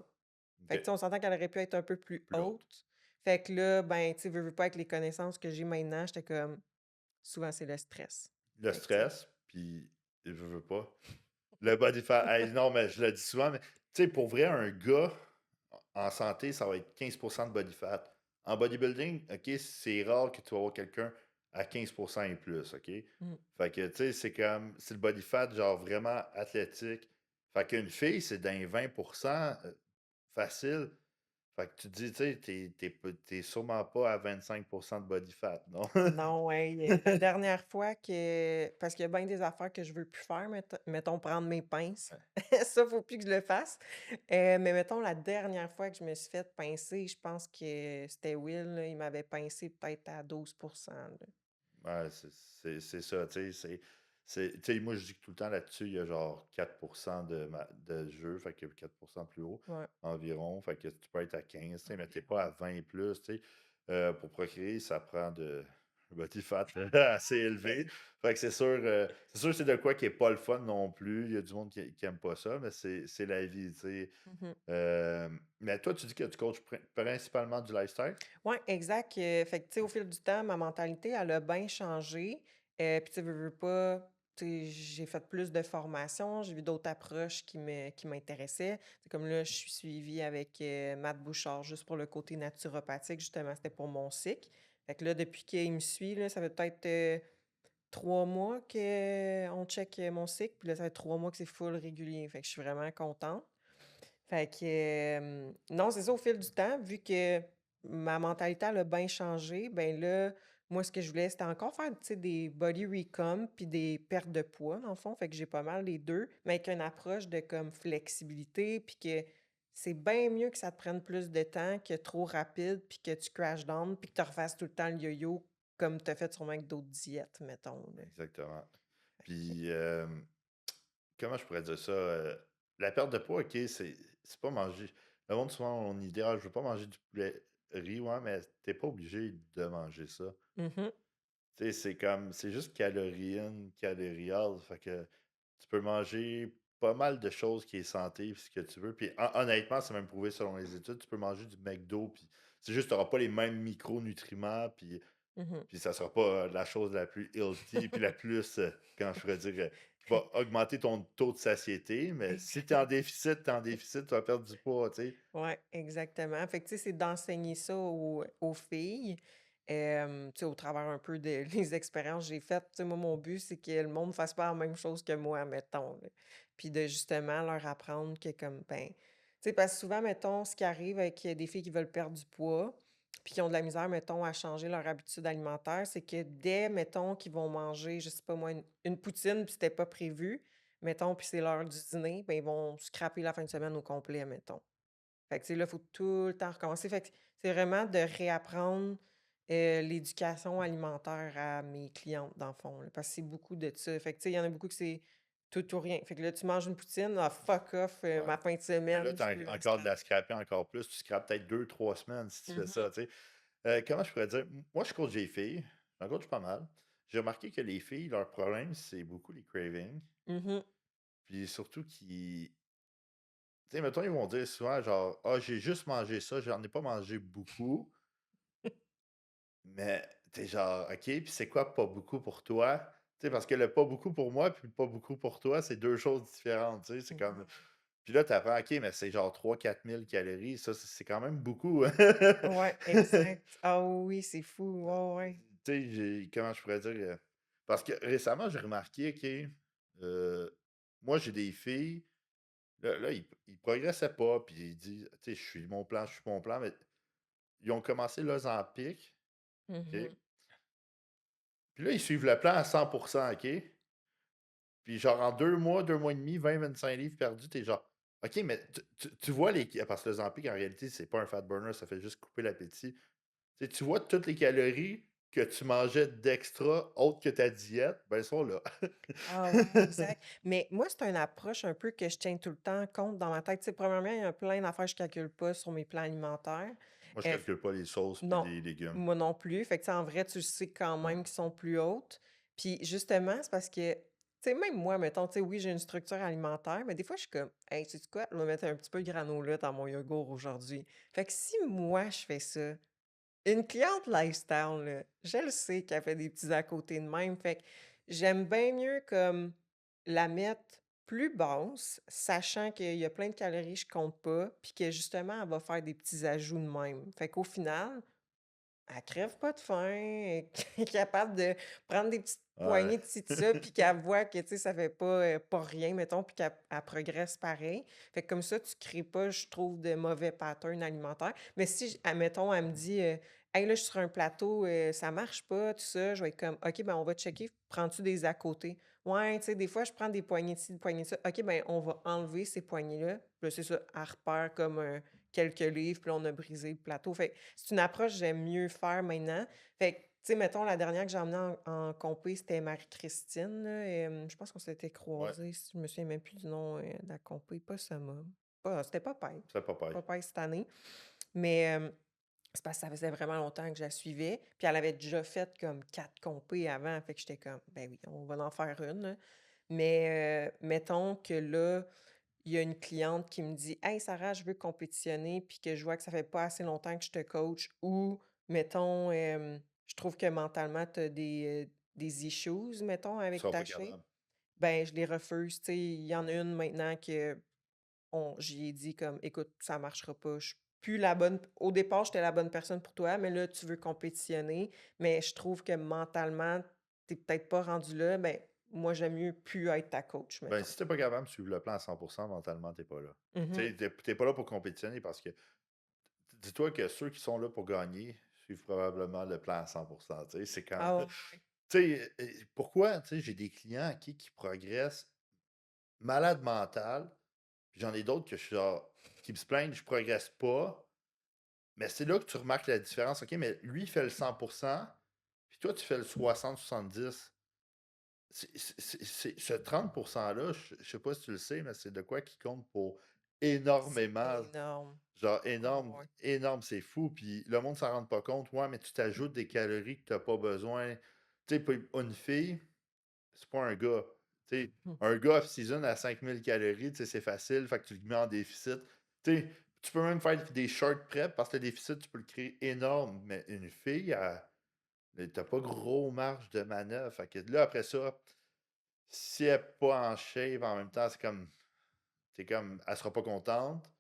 Fait que, tu OK, sais, on s'entend qu'elle aurait pu être un peu plus plus haute. haute. Fait que là, ben, tu sais, veux pas, avec les connaissances que j'ai maintenant, j'étais comme souvent, c'est le stress. Le Fait que, tu sais. stress, puis je veux pas. Le body fat, hey, non, mais je le dis souvent, mais tu sais, pour vrai, un gars en santé, ça va être 15 de body fat. En bodybuilding, OK, c'est rare que tu vas avoir quelqu'un à 15 et plus, OK? Mmh. Fait que, tu sais, c'est le body fat, genre vraiment athlétique. Fait qu'une fille, c'est dans les 20 facile. Fait que tu te dis, tu sais, tu sûrement pas à 25 de body fat, non? Non, ouais, la dernière fois que parce qu'il y a bien des affaires que je veux plus faire, mettons prendre mes pinces. Ça, faut plus que je le fasse. Mais mettons la dernière fois que je me suis fait pincer, je pense que c'était Will, là, il m'avait pincé peut-être à 12 là. Ouais, c'est ça, tu sais, Tu sais, moi, je dis que tout le temps là-dessus, il y a genre 4% de jeu, fait que 4% plus haut Ouais. environ. Fait que tu peux être à 15, tu sais, mais t'es pas à 20 plus, tu sais. Pour procréer, ça prend de body fat assez élevé. Fait que c'est sûr c'est de quoi qui est pas le fun non plus. Il y a du monde qui aime pas ça, mais c'est la vie, tu sais. Mmh. Mais toi, tu dis que tu coaches principalement du lifestyle? Ouais, exact, fait que, tu sais, au fil du temps, ma mentalité, elle a bien changé, puis tu sais, veux pas, tu sais, j'ai fait plus de formations, j'ai vu d'autres approches qui m'intéressaient. C'est comme là, je suis suivie avec, Matt Bouchard, juste pour le côté naturopathique, justement, c'était pour mon cycle. Fait que là, depuis qu'il me suit, là, ça fait peut-être, 3 mois qu'on check, mon cycle, puis là, ça fait 3 mois que c'est full régulier, fait que je suis vraiment contente. Fait que, non, c'est ça, au fil du temps, vu que ma mentalité, elle a bien changé, ben là, moi, ce que je voulais, c'était encore faire, tu sais, des body recomp puis des pertes de poids, dans le fond. Fait que j'ai pas mal les 2, mais avec une approche de comme flexibilité, puis que c'est bien mieux que ça te prenne plus de temps que trop rapide, puis que tu crash down, puis que tu refasses tout le temps le yo-yo comme tu as fait sûrement avec d'autres diètes, mettons, là. Exactement. Fait Puis, comment je pourrais dire ça? La perte de poids, OK, c'est pas manger le monde, souvent, on dit: «Ah, je veux pas manger du poulet riz», ouais, mais t'es pas obligé de manger ça. Mmh. Tu sais, c'est juste calories in, calories out, fait que tu peux manger pas mal de choses qui est santé, puis ce que tu veux. Puis honnêtement, c'est même prouvé selon les études, tu peux manger du McDo, puis c'est juste tu auras pas les mêmes micronutriments, Mmh. puis ça sera pas, la chose la plus healthy, puis la plus, comment je pourrais dire, qui va augmenter ton taux de satiété, mais si tu es en Exact. déficit, tu es en déficit, tu vas perdre du poids, tu sais? Ouais, exactement. Fait que, tu sais, c'est d'enseigner ça aux filles, tu sais, au travers un peu de les expériences que j'ai faites. Tu sais, moi, mon but, c'est que le monde ne fasse pas la même chose que moi, mettons, là. Puis de justement leur apprendre que comme, ben, tu sais, parce que souvent, mettons, ce qui arrive avec des filles qui veulent perdre du poids, puis qui ont de la misère, mettons, à changer leur habitude alimentaire, c'est que dès, mettons, qu'ils vont manger, je sais pas moi, une poutine, puis c'était pas prévu, mettons, puis c'est l'heure du dîner, ben, ils vont scraper la fin de semaine au complet, mettons. Fait que, tu sais, là, il faut tout le temps recommencer. Fait que c'est vraiment de réapprendre, l'éducation alimentaire à mes clientes, dans le fond, là, parce que c'est beaucoup de ça. Fait que, tu sais, il y en a beaucoup que c'est tout ou rien. Fait que là, tu manges une poutine, ah fuck off, Ouais. ma fin de Mais là, semaine, tu as je la encore de scrape. la scraper encore plus, tu scrapes peut-être 2 3 semaines si tu fais Mmh. ça, tu sais? Comment je pourrais dire? Moi, je coach des filles, j'en coach pas mal. J'ai remarqué que les filles, leur problème, c'est beaucoup les cravings, Mmh. puis surtout qui tu sais, mettons, ils vont dire souvent genre: «Ah, j'ai juste mangé ça, j'en ai pas mangé beaucoup». Mais tu genre: «OK, puis c'est quoi pas beaucoup pour toi?» Tu sais, parce que le pas beaucoup pour moi, puis le pas beaucoup pour toi, c'est 2 choses différentes, tu sais? C'est comme Ouais. puis là, tu apprends: «OK, mais c'est genre 3 4 000 calories, ça, c'est quand même beaucoup». Ouais, exact. Ah oui, c'est fou. Ouais, ouais. Tu sais, comment je pourrais dire? Parce que récemment, j'ai remarqué, OK, moi, j'ai des filles, là, ils progressaient pas, puis ils disent, tu sais: je suis mon plan», mais ils ont commencé l'Ozempic, OK? Mmh. Puis là, ils suivent le plan à 100%, OK? Puis genre en 2 mois, 2 mois et demi, 20 25 livres perdus, tu genre: «OK, mais tu vois les parce que le Ozempic, en réalité, c'est pas un fat burner, ça fait juste couper l'appétit». Tu sais, tu vois toutes les calories que tu mangeais d'extra autres que ta diète, ben, elles sont là. Ah ouais, exact. Mais moi, c'est une approche un peu que je tiens tout le temps compte dans ma tête. Tu sais, premièrement, il y a plein d'affaires que je calcule pas sur mes plans alimentaires. Moi, je Heu, calcule pas les sauces puis Non, les légumes. moi non plus. Fait que, tu sais, en vrai, tu sais quand Ouais. même qu'ils sont plus hautes. Puis justement, c'est parce que, tu sais, même moi, mettons, tu sais, oui, j'ai une structure alimentaire, mais des fois, je suis comme: «Hey, sais-tu quoi? Je vais mettre un petit peu de granola dans mon yogourt aujourd'hui». Fait que si moi, je fais ça, une cliente lifestyle, là, je le sais qu'elle fait des petits à côté de même. Fait que j'aime bien mieux comme la mettre plus basse, sachant qu'il y a plein de calories, je compte pas, puis que justement, elle va faire des petits ajouts de même. Fait qu'au final, elle crève pas de faim, elle est capable de prendre des petites Ouais. poignées de ci, de ça, puis qu'elle voit que, tu sais, ça fait pas rien, mettons, puis qu'elle progresse pareil. Fait que comme ça, tu crées pas, je trouve, de mauvais patterns alimentaires. Mais si, admettons, elle me dit, «Hey, là, je suis sur un plateau, ça marche pas, tout ça», je vais être comme: «OK, ben, on va checker, prends-tu des à côté?» «Ouais, tu sais, des fois, je prends des poignées de ci, des poignées de ça». «OK, ben, on va enlever ces poignées-là». Puis là, c'est ça, elle repère comme, quelques livres, puis là, on a brisé le plateau. Fait que c'est une approche que j'aime mieux faire maintenant. Fait que sais, mettons, la dernière que j'ai emmenée en compé, c'était Marie-Christine, là, je pense qu'on s'était Ouais, croisés, si je me souviens même plus du nom, de la compé, pas Summum, pas c'était c'est pas pareil. Popeye cette année, mais c'est parce que ça faisait vraiment longtemps que je la suivais, puis elle avait déjà fait comme 4 compés avant, fait que j'étais comme: «Ben oui, on va en faire une, là». Mais mettons que là, il y a une cliente qui me dit: «Hey Sarah, je veux compétitionner», puis que je vois que ça fait pas assez longtemps que je te coach ou mettons, je trouve que mentalement tu as des issues, mettons, Ils avec sont ta pas shape, capables. ben je les refuse. Tu sais, il y en a une maintenant que j'y ai dit comme: «Écoute, ça marchera pas, je suis plus la bonne au départ, j'étais la bonne personne pour toi, mais là, tu veux compétitionner, mais je trouve que mentalement, tu es peut-être pas rendu là, ben moi, j'aime mieux plus être ta coach», Ben, mettons. si t'es pas capable de suivre le plan à 100% mentalement, t'es pas là. Tu Mmh. sais, t'es pas là pour compétitionner parce que dis-toi que ceux qui sont là pour gagner suivent probablement le plan à 100%. Tu sais, c'est comme. Ah Tu ouais, ouais. sais, pourquoi, tu sais, j'ai des clients qui progressent malade mental, puis j'en ai d'autres que je suis genre, qui me se plaignent, je progresse pas. Mais c'est là que tu remarques la différence. OK, mais lui, il fait le 100%, puis toi, tu fais le 60-70. Ce 30% là, je sais pas si tu le sais, mais c'est de quoi qui compte pour C'est énormément. énorme. Genre Ah énorme, ouais. énorme, c'est fou. Puis le monde s'en rend pas compte. Ouais, mais tu t'ajoutes des calories que tu pas besoin. Tu sais, pour une fille, c'est pas un gars. Tu sais, Mmh. un gars off-season à 5000 calories, tu sais, c'est facile, fait que tu le mets en déficit. Tu sais, tu peux même faire des short prep parce que le déficit, tu peux le créer énorme. Mais une fille, t'as pas gros marge de manœuvre. Fait que là, après ça, si elle est pas en shape, en même temps, c'est comme, elle sera pas contente.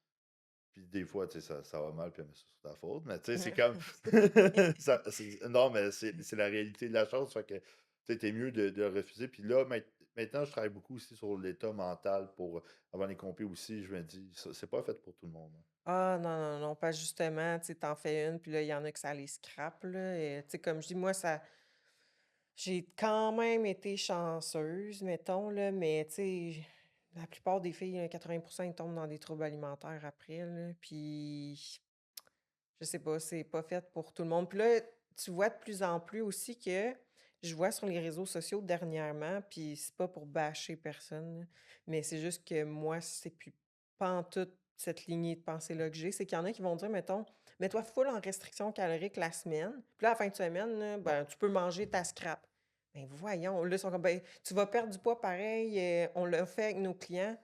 Puis des fois, tu sais, ça va mal, puis elle met ça sur ta faute. Mais tu sais, c'est comme. Non, mais c'est la réalité de la chose. Fait que, tu sais, t'es mieux de refuser. Puis là, maintenant, je travaille beaucoup aussi sur l'état mental pour avant les compés aussi. Je me dis, c'est pas fait pour tout le monde, hein. Ah non, non, non, pas justement, tu sais, tu fais une, puis là, il y en a que ça les scrape, là, et tu sais, comme je dis, moi, ça j'ai quand même été chanceuse, mettons, là, mais tu sais, la plupart des filles, 80 ils tombent dans des troubles alimentaires après, là, puis je sais pas, c'est pas fait pour tout le monde. Puis là, tu vois de plus en plus aussi que je vois sur les réseaux sociaux dernièrement, puis c'est pas pour bâcher personne, là, mais c'est juste que moi, c'est plus pantoute cette lignée de pensée-là que j'ai. C'est qu'il y en a qui vont dire, mettons, mets-toi full en restriction calorique la semaine, puis là, à la fin de semaine, là, ben, tu peux manger ta scrap. Ben voyons, là, ils sont comme, ben, tu vas perdre du poids pareil, on l'a fait avec nos clients.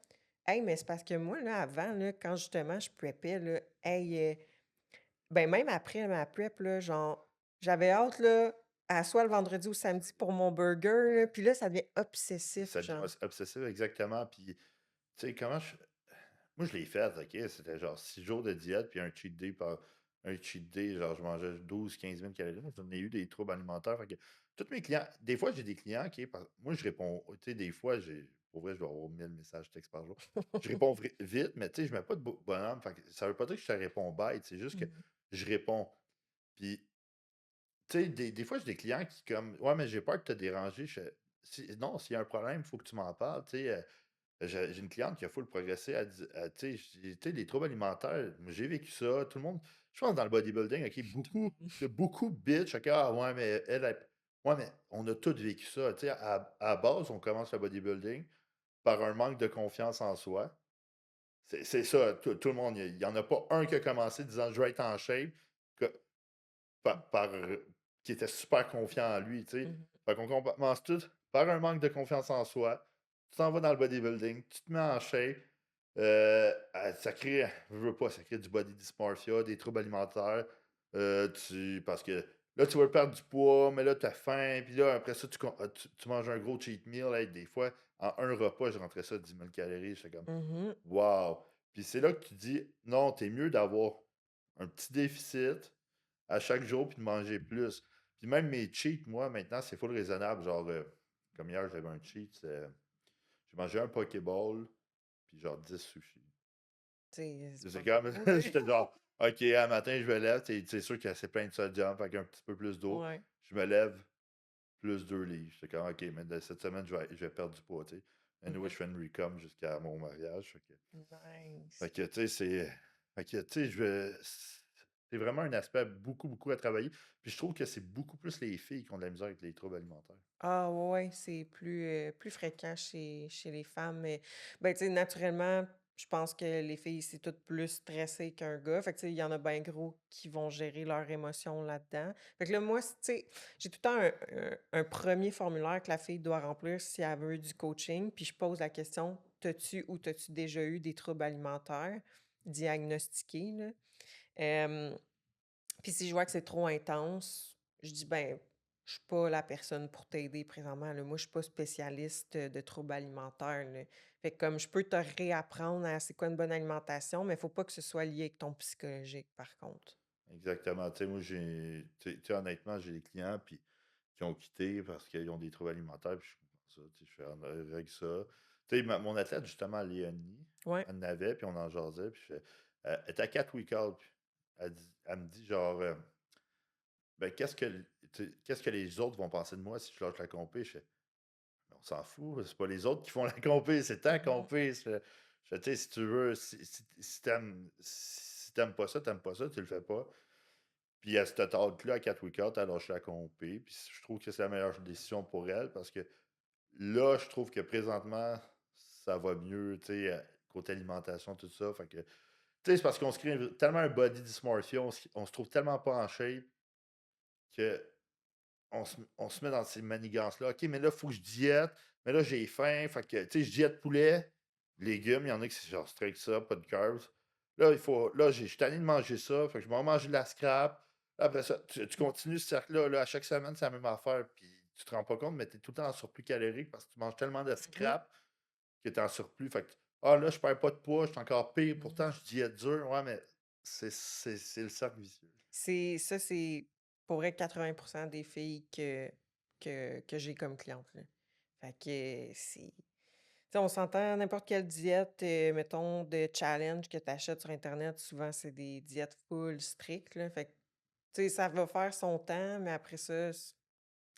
Hey, mais c'est parce que moi, là, avant, là, quand justement je preppais, là, hey, ben, même après ma prep, là, genre, j'avais hâte, là, à soit le vendredi ou samedi pour mon burger, là, puis là, ça devient obsessif, Ça devient genre. obsessif, exactement. Puis, tu sais, moi, je l'ai fait, OK? C'était genre 6 jours de diète, puis un cheat day, genre, je mangeais 12-15 000 calories. J'en ai eu des troubles alimentaires. Fait que tous mes clients, des fois, j'ai des clients, OK? Moi, je réponds, tu sais, des fois, pour vrai, je vais avoir 1000 messages textes par jour. Je réponds vite, mais tu sais, je mets pas de bonhomme. Fait que ça veut pas dire que je te réponds bête, c'est juste que Mmh. je réponds. Puis, tu sais, des fois, j'ai des clients qui, comme, ouais, mais j'ai peur de te déranger. Non, s'il y a un problème, il faut que tu m'en parles, tu sais. J'ai une cliente qui a full progressé. Tu sais, les troubles alimentaires, moi, j'ai vécu ça. Tout le monde, je pense dans le bodybuilding, OK, beaucoup bitch. OK, ah ouais, mais ouais, mais on a tous vécu ça. Tu sais, à base, on commence le bodybuilding par un manque de confiance en soi. C'est ça, tout le monde. Il y en a pas un qui a commencé disant je vais être en shape, que- qui était super confiant en lui, tu sais. Mmh. Fait qu'on commence tout par un manque de confiance en soi. Tu t'en vas dans le bodybuilding, tu te mets en shape, ça crée, je veux pas, ça crée du body dysmorphia, des troubles alimentaires, parce que là, tu veux perdre du poids, mais là, tu as faim, puis là, après ça, tu manges un gros cheat meal. Hey, des fois, en un repas, je rentrais ça 10 000 calories. J'étais comme, Mmh. wow! Puis c'est là que tu dis, non, t'es mieux d'avoir un petit déficit à chaque jour puis de manger plus. Puis même mes cheats, moi, maintenant, c'est full raisonnable. Genre, comme hier, j'avais un cheat, j'ai mangé un Pokéball puis genre 10 sushis. C'est C'est pas comme, beaucoup, là. j'étais genre, OK, un matin, je me lève, c'est sûr que c'est plein de sodium, fait qu'un petit peu plus d'eau. Ouais. Je me lève, plus 2 livres. J'étais comme, OK, mais cette semaine, je vais perdre du poids, tu sais. Anyway, Mmh. je fais une recom jusqu'à mon mariage. Fait Nice. que, tu sais, c'est. Fait que, tu sais, C'est vraiment un aspect beaucoup, beaucoup à travailler. Puis je trouve que c'est beaucoup plus les filles qui ont de la misère avec les troubles alimentaires. Ah ouais, ouais, c'est plus fréquent chez les femmes, mais ben, tu sais, naturellement, je pense que les filles, c'est toutes plus stressées qu'un gars. Fait que, tu sais, il y en a bien gros qui vont gérer leurs émotions là-dedans. Fait que là, moi, tu sais, j'ai tout le temps un 1er formulaire que la fille doit remplir si elle veut du coaching, puis je pose la question: «T'as-tu ou t'as-tu déjà eu des troubles alimentaires diagnostiqués?» là. Hem Puis si je vois que c'est trop intense, je dis: «Ben, je suis pas la personne pour t'aider présentement, là. Moi, je suis pas spécialiste, de troubles alimentaires, là. Fait que comme je peux te réapprendre à c'est quoi une bonne alimentation, mais il faut pas que ce soit lié avec ton psychologique, par contre». Exactement. Tu sais, moi, tu sais, honnêtement, j'ai des clients puis, qui ont quitté parce qu'ils ont des troubles alimentaires. Puis je comprends ça. Tu sais, je fais, on règle ça. Tu sais, mon athlète, justement, Léonie, Ouais. elle en avait, puis on en jasait. Puis je fais, elle était à 4 week out. Puis elle me dit, genre, ben, qu'est-ce que les autres vont penser de moi si je lâche la compé? Je fais, on s'en fout, c'est pas les autres qui font la compé, c'est ta Mmh. compé. Tu sais, si tu veux, si t'aimes pas ça, tu le fais pas. Puis à cette talk-là, à 4 week elle a lâché la compé. Puis je trouve que c'est la meilleure décision pour elle parce que là, je trouve que présentement, ça va mieux, tu sais, côté alimentation, tout ça. Fait que, tu sais, c'est parce qu'on se crée tellement un body dysmorphia, on se trouve tellement pas en shape que on se met dans ces manigances-là. OK, mais là, il faut que je diète. Mais là, j'ai faim. Fait que, tu sais, je diète poulet, légumes. Il y en a qui c'est genre straight ça, pas de carbs. Là, je suis tanné de manger ça. Fait que je vais manger de la scrap. Après ça, tu continues ce cercle-là. Là, à chaque semaine, c'est la même affaire. Puis tu te rends pas compte, mais tu es tout le temps en surplus calorique parce que tu manges tellement de Mmh. scrap que tu es en surplus. Fait que, ah là, je perds pas de poids, je suis encore pire. Mmh. Pourtant, je diète dur. Ouais, mais c'est le cercle vicieux. C'est pour vrai 80 des filles que j'ai comme clientes, là. Fait que c'est tu sais, on s'entend, n'importe quelle diète, mettons, de challenge que tu achètes sur internet, souvent, c'est des diètes full strictes, là. Fait que, tu sais, ça va faire son temps, mais après ça,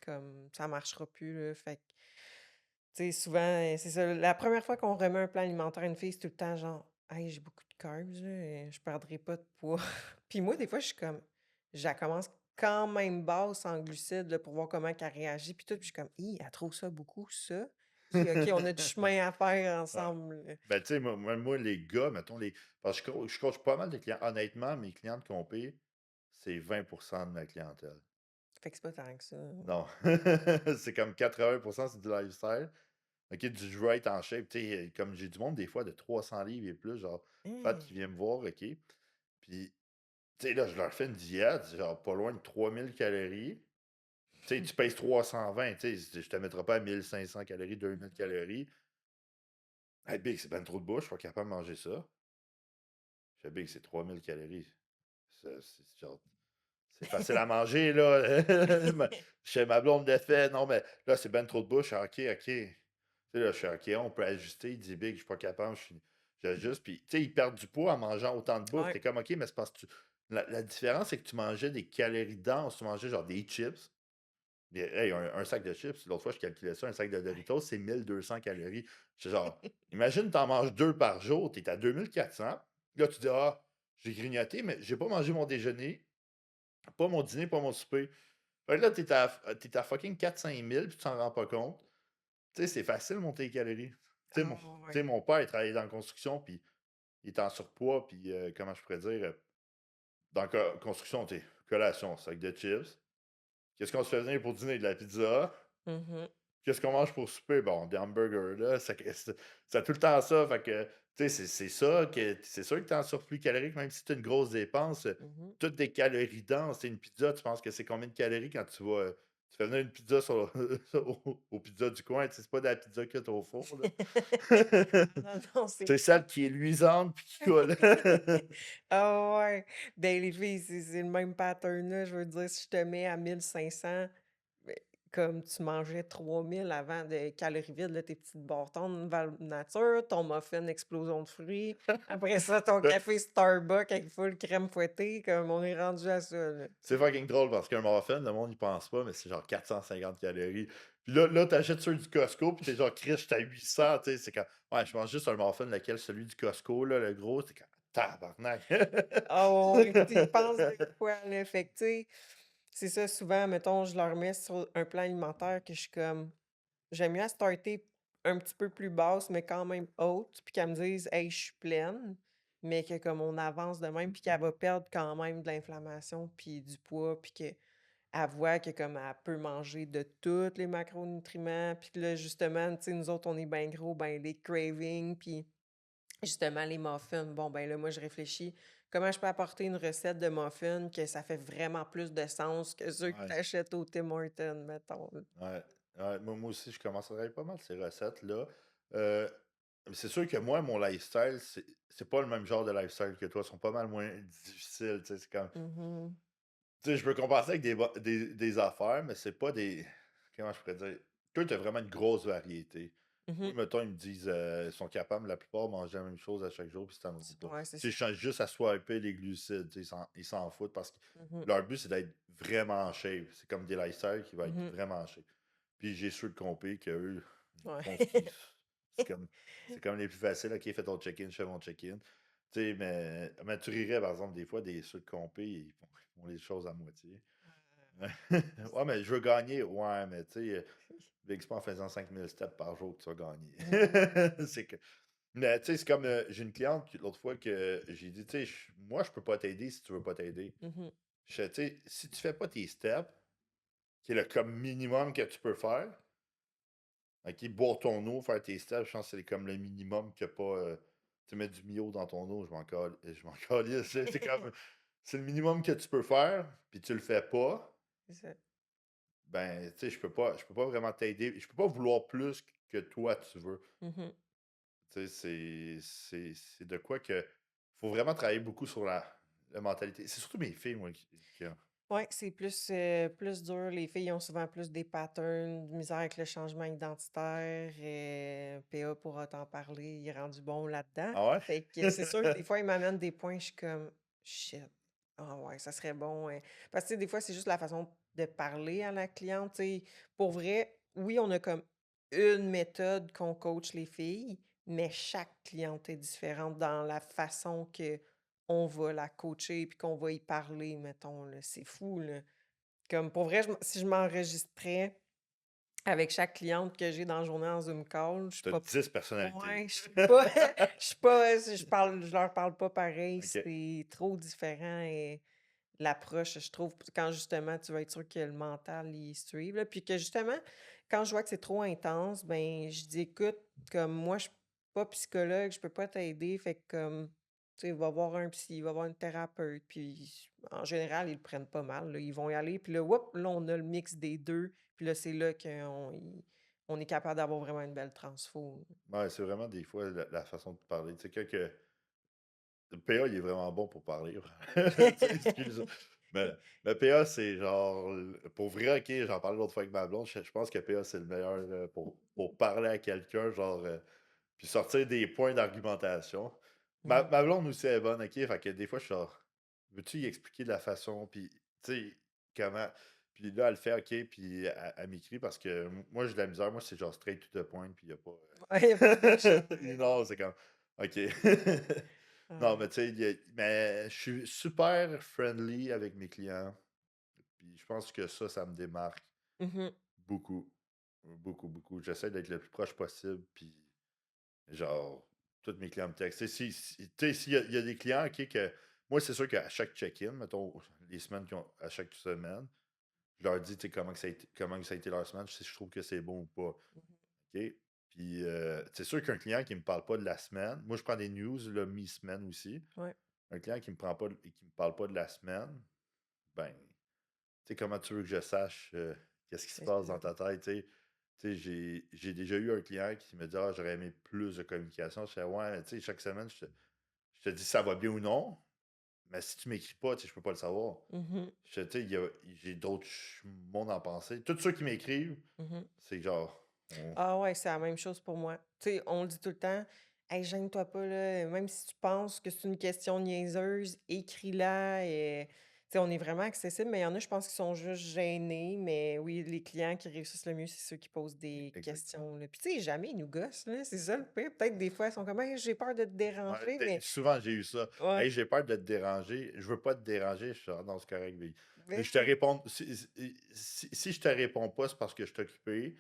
comme ça marchera plus, là. Fait que, tu sais, souvent, c'est ça, la première fois qu'on remet un plan alimentaire à une fille, c'est tout le temps genre: «Hey, j'ai beaucoup de carbs, là, je perdrai pas de poids». Puis moi, des fois, je suis comme je la commence quand même basse en glucides, là, pour voir comment qu'elle réagit puis tout, puis je suis comme: «Hi, elle trouve ça beaucoup, ça?» Je dis: «OK, on a du chemin à faire Ouais. ensemble, là». Ben, tu sais, moi, les gars, mettons, parce que je coach pas mal de clients. Honnêtement, mes clients de compé, c'est 20% de ma clientèle. Fait que c'est pas tant que ça. Non. C'est comme 80%, c'est du lifestyle. OK, je veux être en shape. Tu sais, comme j'ai du monde, des fois, de 300 livres et plus, genre, Fat Hein? qui vient me voir, OK. Puis, tu sais, là, je leur fais une diète, genre, pas loin de 3000 calories. Tu sais, tu pèses 320, tu sais, je te mettrai pas à 1500 calories, 2000 calories. Hey, big, c'est ben trop de bouche, je suis pas capable de manger ça. Je fais: «Big, c'est 3000 calories. C'est genre c'est facile à manger là». Ma Chez ma blonde le fait: «Non, mais là, c'est ben trop de bouche». «Ah, OK, OK». Tu sais, là, je fais: «OK, on peut ajuster». Il dit: «Big, je suis pas capable, j'ajuste». Puis, tu sais, ils perdent du poids en mangeant autant de bouffe. Ouais. Tu comme: «OK, mais c'est parce que la différence, c'est que tu mangeais des calories denses, tu mangeais genre des chips». Hey, un sac de chips, l'autre fois, je calculais ça, un sac de Ouais. Doritos, c'est 1200 calories. J'étais genre, imagine, t'en manges 2 par jour, tu es à 2400. Là, tu dis: «Ah, j'ai grignoté, mais j'ai pas mangé mon déjeuner, pas mon dîner, pas mon souper». Fait que là, tu à fucking 4 5 000 puis tu t'en rends pas compte. Tu sais, c'est facile monter les calories. Ah Tu sais, ouais. mon père, il travaillait dans la construction, puis il était en surpoids, puis comment je pourrais dire? Dans la construction, tu collation, sac de chips. Qu'est-ce qu'on se fait venir pour dîner? De la pizza. Mmh. Qu'est-ce qu'on mange pour souper? Bon, des hamburgers, là, ça tout le temps ça, fait que, tu sais, c'est ça que c'est sûr que tu es en surplus calorique, même si tu une grosse dépense, Mmh. toutes des calories denses. Tu Une pizza, tu penses que c'est combien de calories quand tu fais venir une pizza sur aux pizzas du coin, tu sais, c'est pas de la pizza que tu au four, là. Non, non, c'est C'est celle qui est luisante puis qui coule. ah ouais, ben, les filles, c'est le même pattern-là. Je veux dire, si je te mets à 1500, beh, comme tu mangeais 3000 avant de calories vides, là, tes petites bâtons Val Nature, ton muffin explosion de fruits, après ça, ton café Starbucks avec full crème fouettée, comme on est rendu à ça, là. C'est fucking drôle parce qu'un muffin, le monde y pense pas, mais c'est genre 450 calories. Puis là, t'achètes ceux du Costco, puis t'es genre: «Christ, j'étais à 800», tu sais? C'est comme: «Ouais, je mange juste un muffin, lequel? Celui du Costco, là, le gros?» C'est comme: Tabarnak! Ah ouais, ouais, tu y penses de quoi, là? Fait que, tu sais, c'est ça, souvent, mettons, je leur mets sur un plan alimentaire que je suis comme j'aime mieux starter un petit peu plus basse, mais quand même haute, puis qu'elle me dise: «Hey, je suis pleine», mais que comme on avance de même, puis qu'elle va perdre quand même de l'inflammation puis du poids, puis qu'elle voit que comme elle peut manger de tous les macronutriments, puis que là, justement, tu sais, nous autres, on est bien gros, ben les cravings, puis justement les muffins. Bon, ben là, moi, je réfléchis, comment je peux apporter une recette de muffins que ça fait vraiment plus de sens que ceux que tu Ouais, achètes au Tim Hortons, mettons, là. ouais, ouais. Moi aussi, je commence à travailler pas mal ces recettes-là. Euh, c'est sûr que moi, mon lifestyle, c'est pas le même genre de lifestyle que toi. Ils sont pas mal moins difficiles. Tu sais, c'est comme. Mhm. Tu sais, je peux compenser avec des affaires, mais c'est pas des. Comment je pourrais dire? Toi, tu as vraiment une grosse variété. Moi, Mhm. mettons, ils me disent, ils sont capables, la plupart, de manger la même chose à chaque jour, puis ça ne vaut pas. Ouais, c'est Tu sais, ça. je change juste à swiper les glucides, tu sais, ils s'en foutent parce que Mhm. leur but, c'est d'être vraiment en shape. C'est comme des lifestyles qui vont être Mhm. vraiment en shape. Puis j'ai ceux de compé qu'eux, ils Ouais. font ce qu'ils. C'est comme, c'est comme les plus faciles. OK, fais ton check-in, je fais mon check-in. Tu sais, mais tu rirais, par exemple, des fois, des ceux de compé, ils font les choses à moitié. Ouais, ouais, mais je veux gagner. Ouais, mais tu sais, Big Spa en faisant 5 000 steps par jour que tu vas Mhm. gagner. C'est que. Mais tu sais, c'est comme j'ai une cliente l'autre fois que j'ai dit, tu sais, moi, je peux pas t'aider si tu veux pas t'aider. Mhm. Tu sais, si tu fais pas tes steps, qui est le comme minimum que tu peux faire, OK, boire ton eau, faire tes steps, je pense que c'est comme le minimum que pas. Tu mets du mio dans ton eau, je m'en calisse. C'est comme. C'est le minimum que tu peux faire, puis tu le fais pas. C'est ça. Ben, tu sais, je peux pas vraiment t'aider. Je peux pas vouloir plus que toi tu veux. Mhm. Tu sais, c'est de quoi que faut vraiment travailler beaucoup sur la mentalité. C'est surtout mes filles, moi, qui ont. Ouais, c'est plus dur. Les filles ont souvent plus des patterns, de misère avec le changement identitaire. PA pourra t'en parler, il est rendu bon là-dedans. Ah ouais? Fait que c'est sûr que des fois, il m'amène des points, je suis comme shit. Ah ouais, ça serait bon. Parce que tu sais, des fois, c'est juste la façon de parler à la cliente. Tu sais. Pour vrai, oui, on a comme une méthode qu'on coach les filles, mais chaque cliente est différente dans la façon que on va la coacher puis qu'on va y parler, mettons, là. C'est fou, là. Comme pour vrai, si je m'enregistrais avec chaque cliente que j'ai dans la journée en Zoom call, je suis T'as pas 10 personnalités. ouais, je suis pas je suis pas je leur parle pas pareil, OK. c'est trop différent et l'approche, je trouve, quand justement tu vas être sûr que le mental, il suive, là. Puis que justement, quand je vois que c'est trop intense, ben, je dis: «Écoute, comme moi, je suis pas psychologue, je peux pas t'aider, fait que comme, tu sais, va voir un psy, va voir une thérapeute». Puis en général, ils le prennent pas mal, là. Ils vont y aller, puis là, whoop, là, on a le mix des 2 puis là, c'est là qu'on est capable d'avoir vraiment une belle transfo. Ouais, c'est vraiment des fois la façon de parler. Tu sais, le PA, il est vraiment bon pour parler. Tu sais, excuse. Mais, mais PA, c'est genre. Pour vrai, ok, j'en parlais l'autre fois avec ma blonde. Je pense que PA, c'est le meilleur pour parler à quelqu'un, genre. Puis sortir des points d'argumentation. Ma, Mmh. ma blonde aussi est bonne, ok? Fait que des fois, je suis genre. Veux-tu y expliquer de la façon? Puis, tu sais, comment. Puis là, elle le fait, ok, puis elle m'écrit parce que moi, j'ai de la misère. Moi, c'est genre straight to the point, puis il n'y a pas. Ouais, il y a pas de bullshit, Non, c'est comme. Ok. Non, mais Ouais. tu sais, mais je suis super friendly avec mes clients. Puis je pense que ça me démarque Mmh. beaucoup. Beaucoup, beaucoup. J'essaie d'être le plus proche possible. Puis genre, tous mes clients me textent. Tu sais, s'il y a des clients, OK, que. Moi, c'est sûr qu'à chaque check-in, mettons, les semaines à chaque semaine, je leur dis, tu sais, comment ça a été leur semaine, si je trouve que c'est bon ou pas. OK? Puis, c'est sûr qu'un client qui me parle pas de la semaine, moi, je prends des news, le mi-semaine aussi. Ouais. Un client qui me prend pas et qui me parle pas de la semaine, ben, tu sais, comment tu veux que je sache qu'est-ce qui se C'est passe ça. dans ta tête, tu sais? Tu sais, j'ai déjà eu un client qui me dit: «Ah, j'aurais aimé plus de communication». Je fais: «Ouais, mais tu sais, chaque semaine, je te dis si ça va bien ou non, mais si tu m'écris pas, tu sais, je peux pas le savoir». Mmh. Tu sais, j'ai d'autres mondes en pensée. Tous ceux qui m'écrivent, Mmh. c'est genre, Ah ouais, c'est la même chose pour moi. Tu sais, on le dit tout le temps: «Hey, gêne-toi pas, là, même si tu penses que c'est une question niaiseuse, écris-la et» sais, on est vraiment accessible, mais il y en a, je pense, qui sont juste gênés. Mais oui, les clients qui réussissent le mieux, c'est ceux qui posent des Exactement. questions, là. Puis, tu sais, jamais ils nous gossent, là. C'est ça le pire. Peut-être des fois, ils sont comme, hey, j'ai peur de te Ouais, déranger, mais souvent, j'ai eu ça. ouais. Hey, j'ai peur de te déranger. Je veux pas te déranger. Je suis ah, non, c'est correct. Mais Mais je te réponds. Si je te réponds pas, c'est parce que je suis occupé.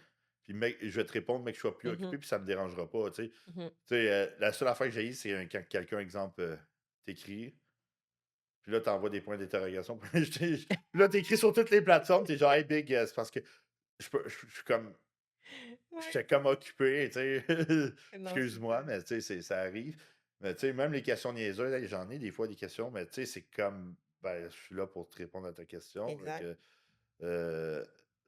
Puis, mec, je vais te répondre, mais que je sois plus mhm, occupé, puis ça me dérangera pas. Tu sais, mhm. la seule affaire que j'ai, c'est quand quelqu'un, exemple, t'écrit. Puis là, tu envoies des points d'interrogation. Puis là, tu écris sur toutes les plateformes. Tu es genre, hey, big, c'est parce que je suis comme. Ouais. J'étais comme occupé, tu sais. Non, c'est Excuse-moi, ça. mais tu sais, ça arrive. Mais tu sais, même les questions niaiseuses, hey, j'en ai des fois des questions, mais tu sais, c'est comme, ben, je suis là pour te répondre à ta question. Fait Exact. que, euh,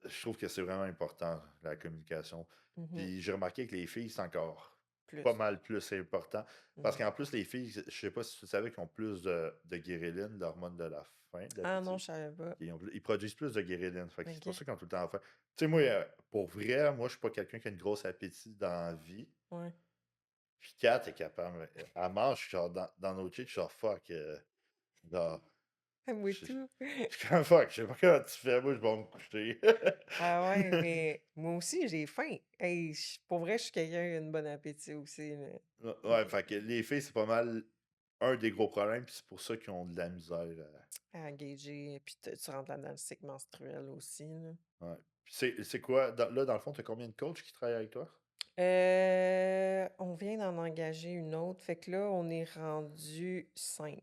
je trouve que c'est vraiment important, la communication. Mhm. Puis j'ai remarqué que les filles, c'est encore pas Plus. mal plus important. Parce Mhm. qu'en plus, les filles, je sais pas si tu savais qu'ils ont plus de guériline, l'hormone de la faim, de Ah non, l'appétit. je savais pas. Ils produisent plus de guériline. Fait que c'est pour OK. ça qu'ils ont tout le temps faim. Tu sais, moi, pour vrai, moi, je suis pas quelqu'un qui a une grosse appétit dans la vie. Ouais. Puis Kat est capable. Elle mange, genre, dans nos chips, je suis genre, fuck. Genre, Moi je tout. je suis comme fuck, je sais pas comment tu fais, moi, je vais me coucher. Ah ouais, mais moi aussi, j'ai faim. Hey, pour vrai, je suis quelqu'un qui a une bonne appétit aussi, là. Ouais, fait que les filles, c'est pas mal un des gros problèmes, puis c'est pour ça qu'ils ont de la misère. À gager, puis tu rentres là dans le cycle menstruel aussi, là. Ouais. Puis c'est quoi, là, dans le fond, t'as combien de coachs qui travaillent avec toi? On vient d'en engager une autre, fait que là, on est rendu 5.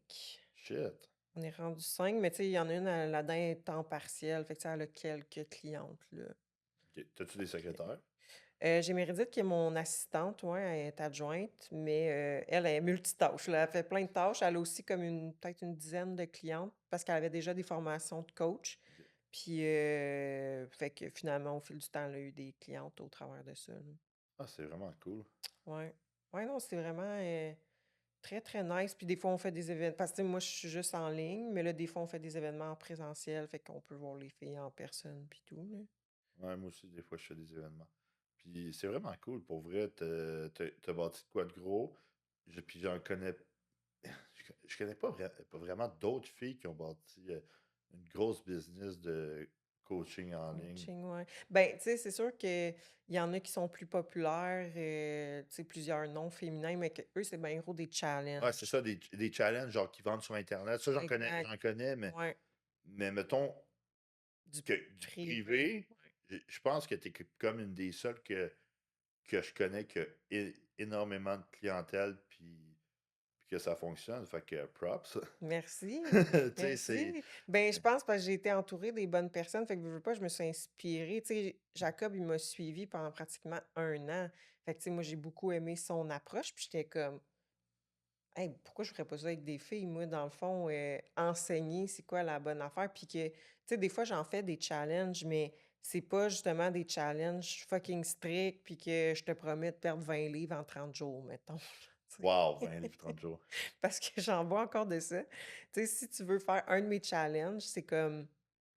Shit. On est rendu 5, mais tu sais, il y en a une, là-dedans, elle est temps partiel, fait que ça, elle a quelques clientes, là. Ok. T'as-tu des secrétaires? J'ai Méredith qui est mon assistante, ouais, elle est adjointe, mais elle est multitâche, là, elle fait plein de tâches. Elle a aussi comme peut-être une dizaine de clientes parce qu'elle avait déjà des formations de coach. Ok. Puis, fait que finalement, au fil du temps, elle a eu des clientes au travers de ça, là. Ah, c'est vraiment cool. Ouais. Ouais, non, c'est vraiment très, très nice. Puis des fois, on fait des événements. Parce que tu sais, moi, je suis juste en ligne, mais là, des fois, on fait des événements en présentiel, fait qu'on peut voir les filles en personne, puis tout, là. Ouais, moi aussi, des fois, je fais des événements. Puis c'est vraiment cool, pour vrai, t'as bâti de quoi de gros. Puis j'en connais. Je connais pas vraiment d'autres filles qui ont bâti une grosse business de coaching en ligne. Coaching, ouais. Ben, tu sais, c'est sûr qu'il y en a qui sont plus populaires, tu sais, plusieurs noms féminins, mais que eux, c'est bien gros des Ouais, c'est challenges. ça, des challenges genre qui vendent sur Internet. Ça, Exact. j'en connais, Ouais. mais mettons Du que du privé. privé, Ouais. je pense que tu es comme une des seules que je connais qui a énormément de clientèle puis que ça fonctionne. Fait que props. Merci. Tu sais, c'est. Merci. Ben, je pense parce que j'ai été entourée des bonnes personnes. Fait que veux pas, je me suis inspirée. Tu sais, Jacob, il m'a suivi pendant pratiquement 1 an. Fait que, tu sais, moi, j'ai beaucoup aimé son approche. Puis j'étais comme, hey, pourquoi je ferais pas ça avec des filles? Moi, dans le fond, enseigner, c'est quoi la bonne affaire? Puis que, tu sais, des fois, j'en fais des challenges, mais c'est pas justement des challenges fucking stricts, puis que je te promets de perdre 20 livres en 30 jours, mettons. Tu sais. Wow, 20 livres 30 jours. Parce que j'en vois encore de ça. Tu sais, si tu veux faire un de mes challenges, c'est comme,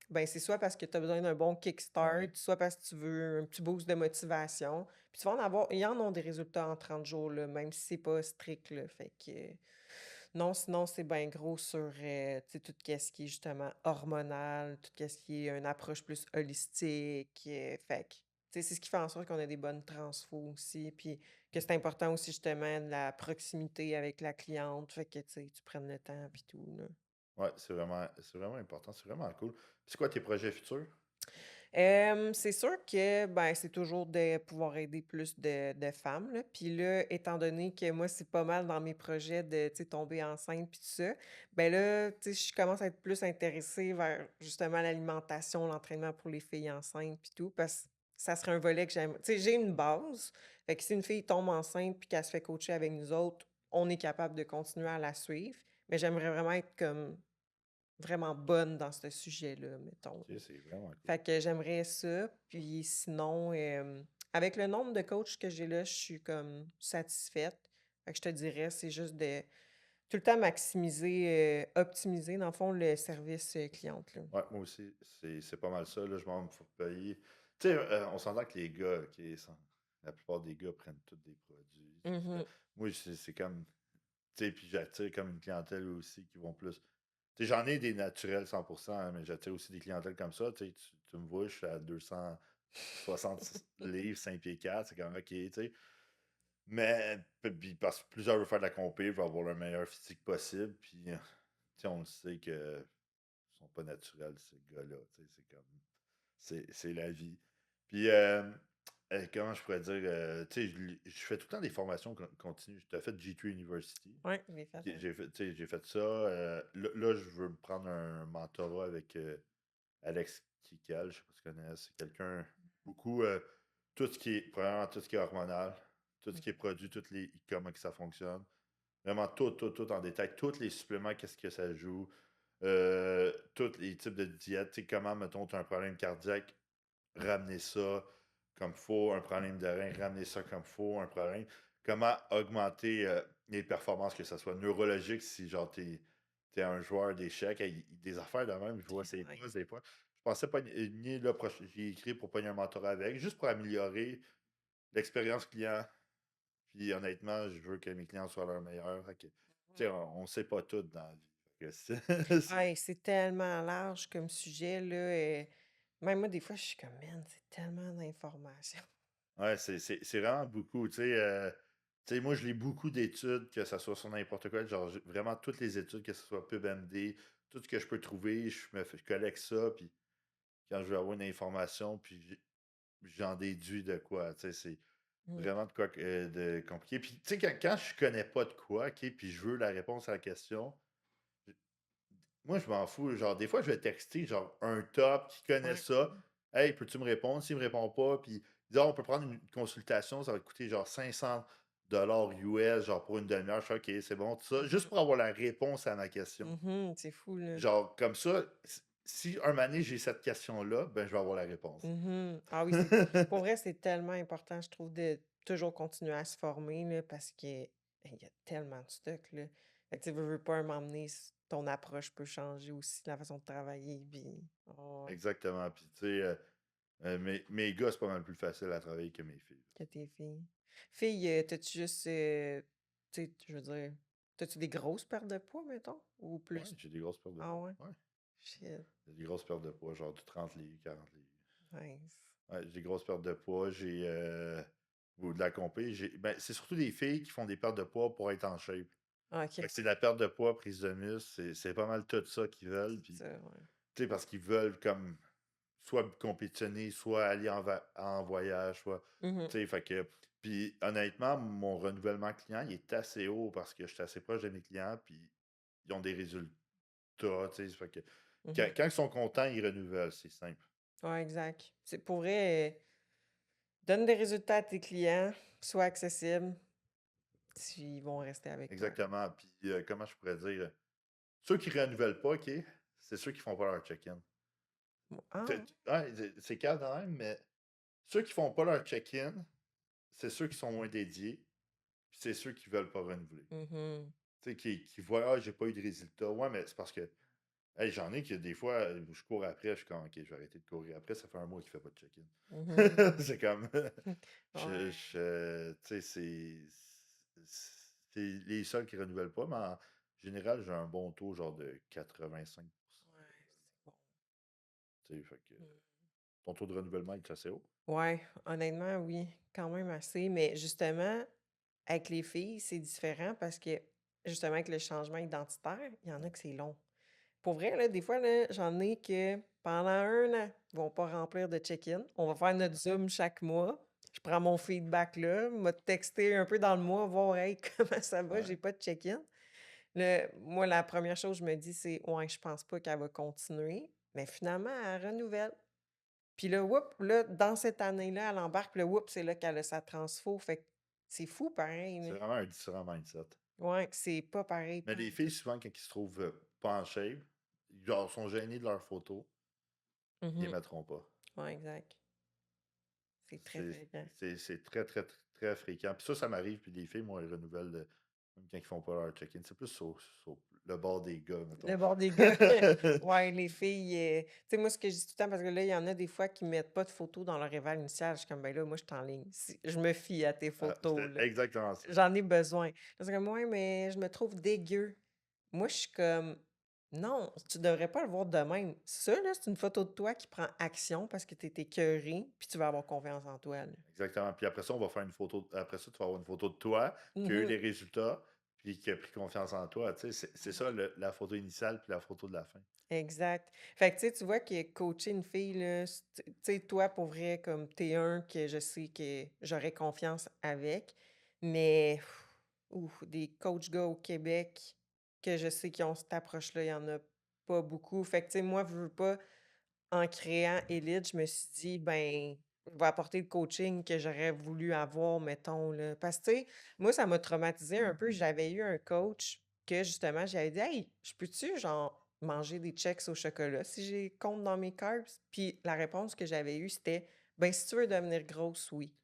ben, c'est soit parce que tu as besoin d'un bon Ouais. kickstart, soit parce que tu veux un petit boost de motivation. Puis tu vas en avoir, ils en ont des résultats en 30 jours, là, même si c'est pas strict, là. Fait que, non, sinon, c'est bien gros sur, tu sais, tout ce qui est justement hormonal, tout ce qui est une approche plus holistique. Fait que, tu sais, c'est ce qui fait en sorte qu'on a des bonnes transfos aussi. Puis que c'est important aussi, justement, de la proximité avec la cliente. Fait que, tu sais, tu prennes le temps, puis tout, là. Ouais, c'est vraiment important, c'est vraiment cool. Puis c'est quoi tes projets futurs? C'est sûr que, ben, c'est toujours de pouvoir aider plus de femmes, là. Puis là, étant donné que moi, c'est pas mal dans mes projets de, tu sais, tomber enceinte puis tout ça, ben là, tu sais, je commence à être plus intéressée vers justement l'alimentation, l'entraînement pour les filles enceintes puis tout, parce que ça serait un volet que j'aime. Tu sais, j'ai une base, fait que si une fille tombe enceinte puis qu'elle se fait coacher avec nous autres, on est capable de continuer à la suivre, mais j'aimerais vraiment être comme vraiment bonne dans ce sujet-là, mettons, là. Ok, c'est vraiment cool. Fait que j'aimerais ça. Puis sinon, avec le nombre de coachs que j'ai là, je suis comme satisfaite. Fait que je te dirais, c'est juste de tout le temps maximiser, optimiser, dans le fond, le service cliente, là. Ouais, moi aussi, c'est pas mal ça. Là, je m'en fous payer. Tu sais, on s'entend que les gars, la plupart des gars prennent tous des produits. Mhm. Moi, c'est comme. Tu sais, puis j'attire comme une clientèle aussi qui vont plus. Tu Tu sais, j'en ai des naturels 100%, hein, mais j'attire aussi des clientèles comme ça. Tu me vois, je suis à 260 livres, 5 pieds 4, c'est comme OK, tu sais. Mais puis parce que plusieurs veulent faire de la compé, veulent avoir le meilleur physique possible, puis tu sais, on le sait que ils sont pas naturels, ces gars-là. Tu sais, c'est comme. C'est la vie. Puis, comment je pourrais dire, tu sais, je fais tout le temps des formations continues. J'ai fait G3 University. Ouais, je l'ai fait, ouais. J'ai fait, tu sais, j'ai fait ça. Là, je veux me prendre un mentorat avec Alex Kikal. Je sais pas si tu connais. C'est quelqu'un, beaucoup, tout ce qui est, premièrement, tout ce qui est hormonal, tout ce Mmh. qui est produit, comment que ça fonctionne. Vraiment tout, tout, tout en détail. Tous les suppléments, qu'est-ce que ça joue. Tous les types de diètes. Tu sais, comment, mettons, tu as un problème cardiaque, ramener ça comme faut, un problème de rein, ramener ça comme faut, un problème. Comment augmenter les performances, que ce soit neurologique, si genre t'es un joueur d'échecs, des affaires de même, je vois c'est Ouais. pas des fois. Je pensais pas ni là, j'ai écrit pour pogner un mentorat avec, juste pour améliorer l'expérience client. Puis honnêtement, je veux que mes clients soient leurs meilleurs. Fait que, tu sais, on sait pas tout dans la vie. Fait que Ouais, c'est tellement large comme sujet, là, même moi, des fois, je suis comme: «Man, c'est tellement d'informations». Ouais, c'est vraiment beaucoup, tu sais, moi, je lis beaucoup d'études, que ça soit sur n'importe quoi, genre, vraiment toutes les études, que ce soit PubMD, tout ce que je peux trouver, je collecte ça, puis quand je veux avoir une information, puis j'en déduis de quoi, tu sais, c'est Mmh. vraiment de quoi de compliqué. Puis, tu sais, quand je connais pas de quoi, OK, puis je veux la réponse à la question, moi, je m'en fous. Genre, des fois, je vais texter, genre, un top qui connaît Ouais. ça. Hey, peux-tu me répondre? S'il me répond pas, puis disons, on peut prendre une consultation, ça va coûter genre 500 US, genre pour une demi-heure. Je fais OK, c'est bon, tout ça, juste Mmh. pour avoir la réponse à ma question. Mmh. C'est fou, là. Genre, comme ça, si un moment donné, j'ai cette question-là, ben, je vais avoir la réponse. Mmh. Ah oui, c'est pour vrai, c'est tellement important, je trouve, de toujours continuer à se former, là, parce que, il y a tellement de stock, là. Fait que tu sais, veux pas, un moment donné, ton approche peut changer aussi, la façon de travailler, puis ouais, Exactement. Puis, tu sais, mes gars, c'est pas mal plus facile à travailler que mes filles. que tes filles. Filles, t'as-tu juste, tu sais, je veux dire, t'as-tu des grosses pertes de poids, mettons? Ou Ouais, plus? j'ai des grosses pertes de Ah poids. ouais? Ouais, Shit, j'ai des grosses pertes de poids, genre du 30 livres, 40 livres. nice. Ouais, j'ai des grosses pertes de poids. Ou de la compé. Ben, c'est surtout des filles qui font des pertes de poids pour être en shape. Ah, Fait OK, que c'est de la perte de poids, prise de muscle. C'est pas mal tout ça qu'ils veulent. c'est Puis, ça, ouais. tu sais, parce qu'ils veulent comme soit compétitionner, soit aller en voyage, soit. Mmh. Tu sais, fait que. Puis, honnêtement, mon renouvellement client, il est assez haut parce que je suis assez proche de mes clients. Puis, ils ont des résultats. Tu sais, fait que. Mmh. Quand ils sont contents, ils renouvellent. C'est simple. Ouais, exact. C'est pour vrai, donne des résultats à tes clients, sois accessible, ils vont rester avec toi. Exactement. Puis, comment je pourrais dire? Ceux qui renouvellent pas, OK, c'est ceux qui font pas leur check-in. Ah! Ouais, c'est calme quand même, mais ceux qui font pas leur check-in, c'est ceux qui sont moins dédiés, puis c'est ceux qui veulent pas renouveler. Mmh. Tu sais, qui voient: «Ah, j'ai pas eu de résultat». Ouais, mais c'est parce que, hey, j'en ai qui des fois, je cours après, je suis comme: «OK, je vais arrêter de courir après, ça fait un mois qu'il fait pas de check-in». Mmh. C'est comme, Ouais, tu sais, c'est les seuls qui renouvellent pas, mais en général, j'ai un bon taux, genre de 85. ouais, c'est bon. Tu sais, fait que Mmh. ton taux de renouvellement est assez haut? Ouais, honnêtement, oui, quand même assez, mais justement, avec les filles, c'est différent parce que, justement, avec le changement identitaire, il y en a que c'est long. Pour vrai, là, des fois, là, j'en ai que pendant 1 an, ils vont pas remplir de check-in. On va faire notre Zoom chaque mois. Je prends mon feedback là, m'a texté un peu dans le mois, voir: «Hey, comment ça va? Ouais. J'ai pas de check-in». Moi, la première chose que je me dis, c'est: «Ouais, je pense pas qu'elle va continuer», mais finalement, elle renouvelle. Puis là, whoop, là, dans cette année-là, elle embarque, puis là, whoop, c'est là qu'elle a sa transfo. Fait que c'est fou pareil, là. C'est vraiment un différent mindset. Ouais, que c'est pas pareil Mais les pantoute. filles, souvent, quand ils se trouvent pas en shape, genre, sont gênés de leurs photos, ils les Mmh. mettront pas. Ouais, exact. C'est très C'est fréquent. c'est très, très, très, très fréquent. Puis ça m'arrive, puis les filles, moi, elles renouvellent même quand ils font pas leur check-in. C'est plus sur le bord des gars, mettons. Le bord des gars. Ouais, les filles, tu sais, moi, ce que je dis tout le temps, parce que là, il y en a des fois qui mettent pas de photos dans leur éval initial. Je suis comme: «Ben là, moi, je suis en ligne. Si je me fie à tes Ah, photos, c'est là. exactement ça. J'en ai besoin». Parce que: «Ouais, mais je me trouve dégueu». Moi, je suis comme: Non, tu devrais pas le voir de même. Ça, là, c'est une photo de toi qui prend action parce que tu es écœuré, puis tu vas avoir confiance en toi, là. Exactement. Puis après ça, on va faire une photo. Après ça, tu vas avoir une photo de toi qui a eu Mhm. les résultats, puis qui a pris confiance en toi. Tu sais, c'est ça la photo initiale, puis la photo de la fin. Exact. Fait que, tu sais, tu vois que coacher une fille, là, tu sais, toi, pour vrai, comme t'es un que je sais que j'aurais confiance avec, mais, ouf, des coachs gars au Québec que je sais qui ont cette approche-là, il y en a pas beaucoup. Fait que, tu sais, moi, je veux pas, en créant Élite, je me suis dit, ben, je vais apporter le coaching que j'aurais voulu avoir, mettons, là. Parce que, tu sais, moi, ça m'a traumatisé un peu. J'avais eu un coach que, justement, j'avais dit, hey, je peux-tu, genre, manger des Chex au chocolat si j'ai compte dans mes carbs? Puis la réponse que j'avais eue, c'était, ben, si tu veux devenir grosse, oui.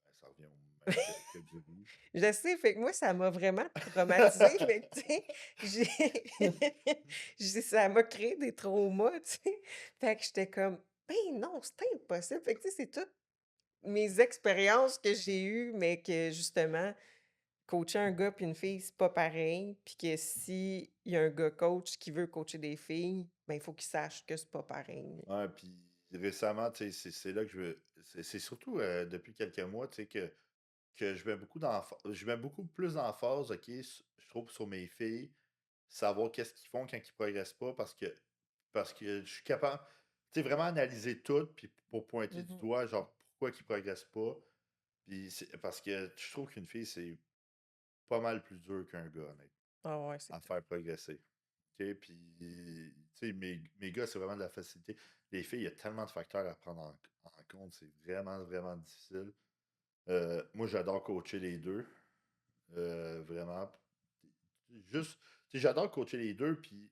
Ben, ça revient au même que du riz. Je sais, fait que moi, ça m'a vraiment traumatisée. Fait que, tu sais, j'ai ça m'a créé des traumas, tu sais. Fait que j'étais comme: «Ben non, c'est impossible». Fait que, tu sais, c'est toutes mes expériences que j'ai eues, mais que justement, coacher un gars puis une fille, c'est pas pareil. Puis que si il y a un gars coach qui veut coacher des filles, ben, il faut qu'il sache que c'est pas pareil. Ouais, puis récemment, tu sais, c'est là que je veux. C'est surtout depuis quelques mois, tu sais, que je mets beaucoup plus d'emphase, OK, je trouve, sur mes filles, savoir qu'est-ce qu'ils font quand ils progressent pas, parce que je suis capable, tu sais, vraiment analyser tout, puis pour pointer du Mhm. doigt, genre, pourquoi ils progressent pas. Puis parce que je trouve qu'une fille, c'est pas mal plus dur qu'un gars, honnêtement, Ah ouais, c'est à tout. faire progresser. OK? Puis, tu sais, mes gars, c'est vraiment de la facilité. Les filles, il y a tellement de facteurs à prendre en compte. C'est vraiment, vraiment difficile. Moi, j'adore coacher les deux. Vraiment. Juste, tu sais, j'adore coacher les deux. Puis,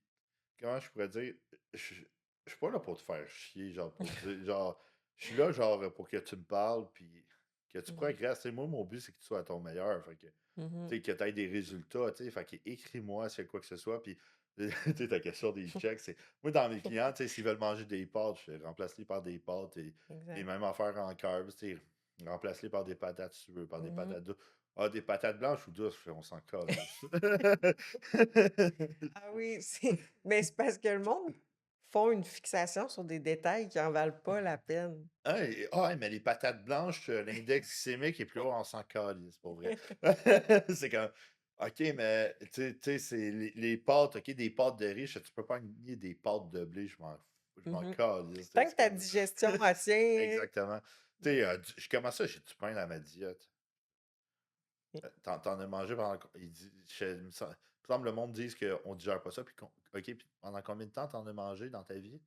comment je pourrais dire, je suis pas là pour te faire chier, genre, pour te dire, genre, je suis là, genre, pour que tu me parles, puis que tu Mhm. progresses. Tu sais, moi, mon but, c'est que tu sois à ton meilleur. Fait que, Mhm. tu sais, que tu aies des résultats, tu sais, fait que écris-moi s'il y a quoi que ce soit, puis, tu sais, ta question des checks, c'est, moi, dans mes clients, tu sais, s'ils veulent manger des pâtes, je remplace-les par des pâtes, et Exact. même affaire en carbs, tu sais, remplace-les par des patates, si tu veux, par des Mhm. patates douces. Ah, des patates blanches ou douces, on s'en calisse. Ah oui, mais c'est parce que le monde font une fixation sur des détails qui en valent pas la peine. Ouais, mais les patates blanches, l'index glycémique est plus haut, on s'en calisse, c'est pas vrai. C'est comme, OK, mais tu sais, c'est les pâtes, OK, des pâtes de riz, tu peux pas nier des pâtes de blé, je m'en Mhm. calisse, tu sais, Tant que c'est ta comme digestion elle tient. exactement. Tu sais, je commence ça, j'ai du pain dans ma diète. T'en as mangé pendant il dit il me semble le monde dise qu'on digère pas ça, puis OK, puis pendant combien de temps t'en as mangé dans ta vie?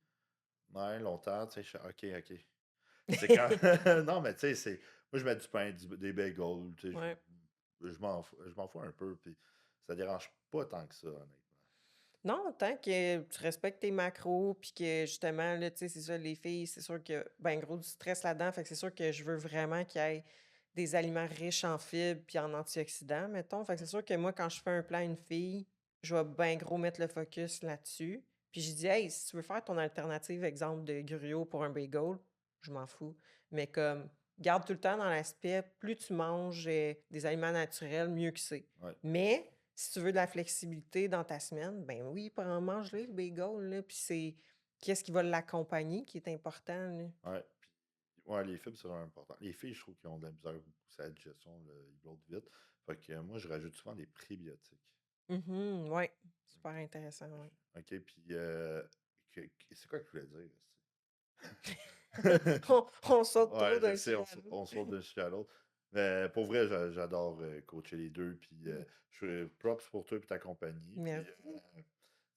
Ouais, longtemps, tu sais, je fais: OK, OK. C'est quand non, mais tu sais, moi, je mets du pain, des bagels, tu sais, Ouais. je m'en fous un peu, puis ça dérange pas tant que ça, honnêtement. Non, tant que tu respectes tes macros, puis que justement, là, tu sais, c'est ça, les filles, c'est sûr que, ben, gros, du stress là-dedans. Fait que c'est sûr que je veux vraiment qu'il y ait des aliments riches en fibres puis en antioxydants, mettons. Fait que c'est Ouais, sûr que moi, quand je fais un plat à une fille, je vais ben gros mettre le focus là-dessus. Puis je dis, hey, si tu veux faire ton alternative, exemple de gruau pour un bagel, je m'en fous. Mais comme, garde tout le temps dans l'aspect, plus tu manges des aliments naturels, mieux que c'est. ouais, Mais si tu veux de la flexibilité dans ta semaine, ben oui, prends mange-le, le bagel, là, puis c'est qu'est-ce qui va l'accompagner qui est important, là. ouais, puis ouais, les fibres, c'est vraiment important. Les filles, je trouve qu'ils ont de la misère beaucoup sur la digestion, là, ils bloatent vite. Fait que moi, je rajoute souvent des prébiotiques. Mhm, ouais, super OK, intéressant, ouais. OK, puis c'est quoi que je voulais dire? On saute trop Ouais, je d'un sais, sujet on, à l'autre. on saute d'un sujet à l'autre. Mais pour vrai, j'adore coacher les deux. Puis je fais props pour toi et ta compagnie. Puis Merci,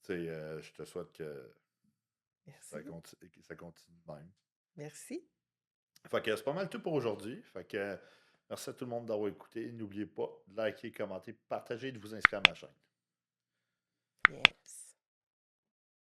tu sais, je te souhaite que merci, que ça continue de même. merci. Fait que c'est pas mal tout pour aujourd'hui. Fait que merci à tout le monde d'avoir écouté. N'oubliez pas de liker, commenter, partager et de vous inscrire à ma chaîne. Yes.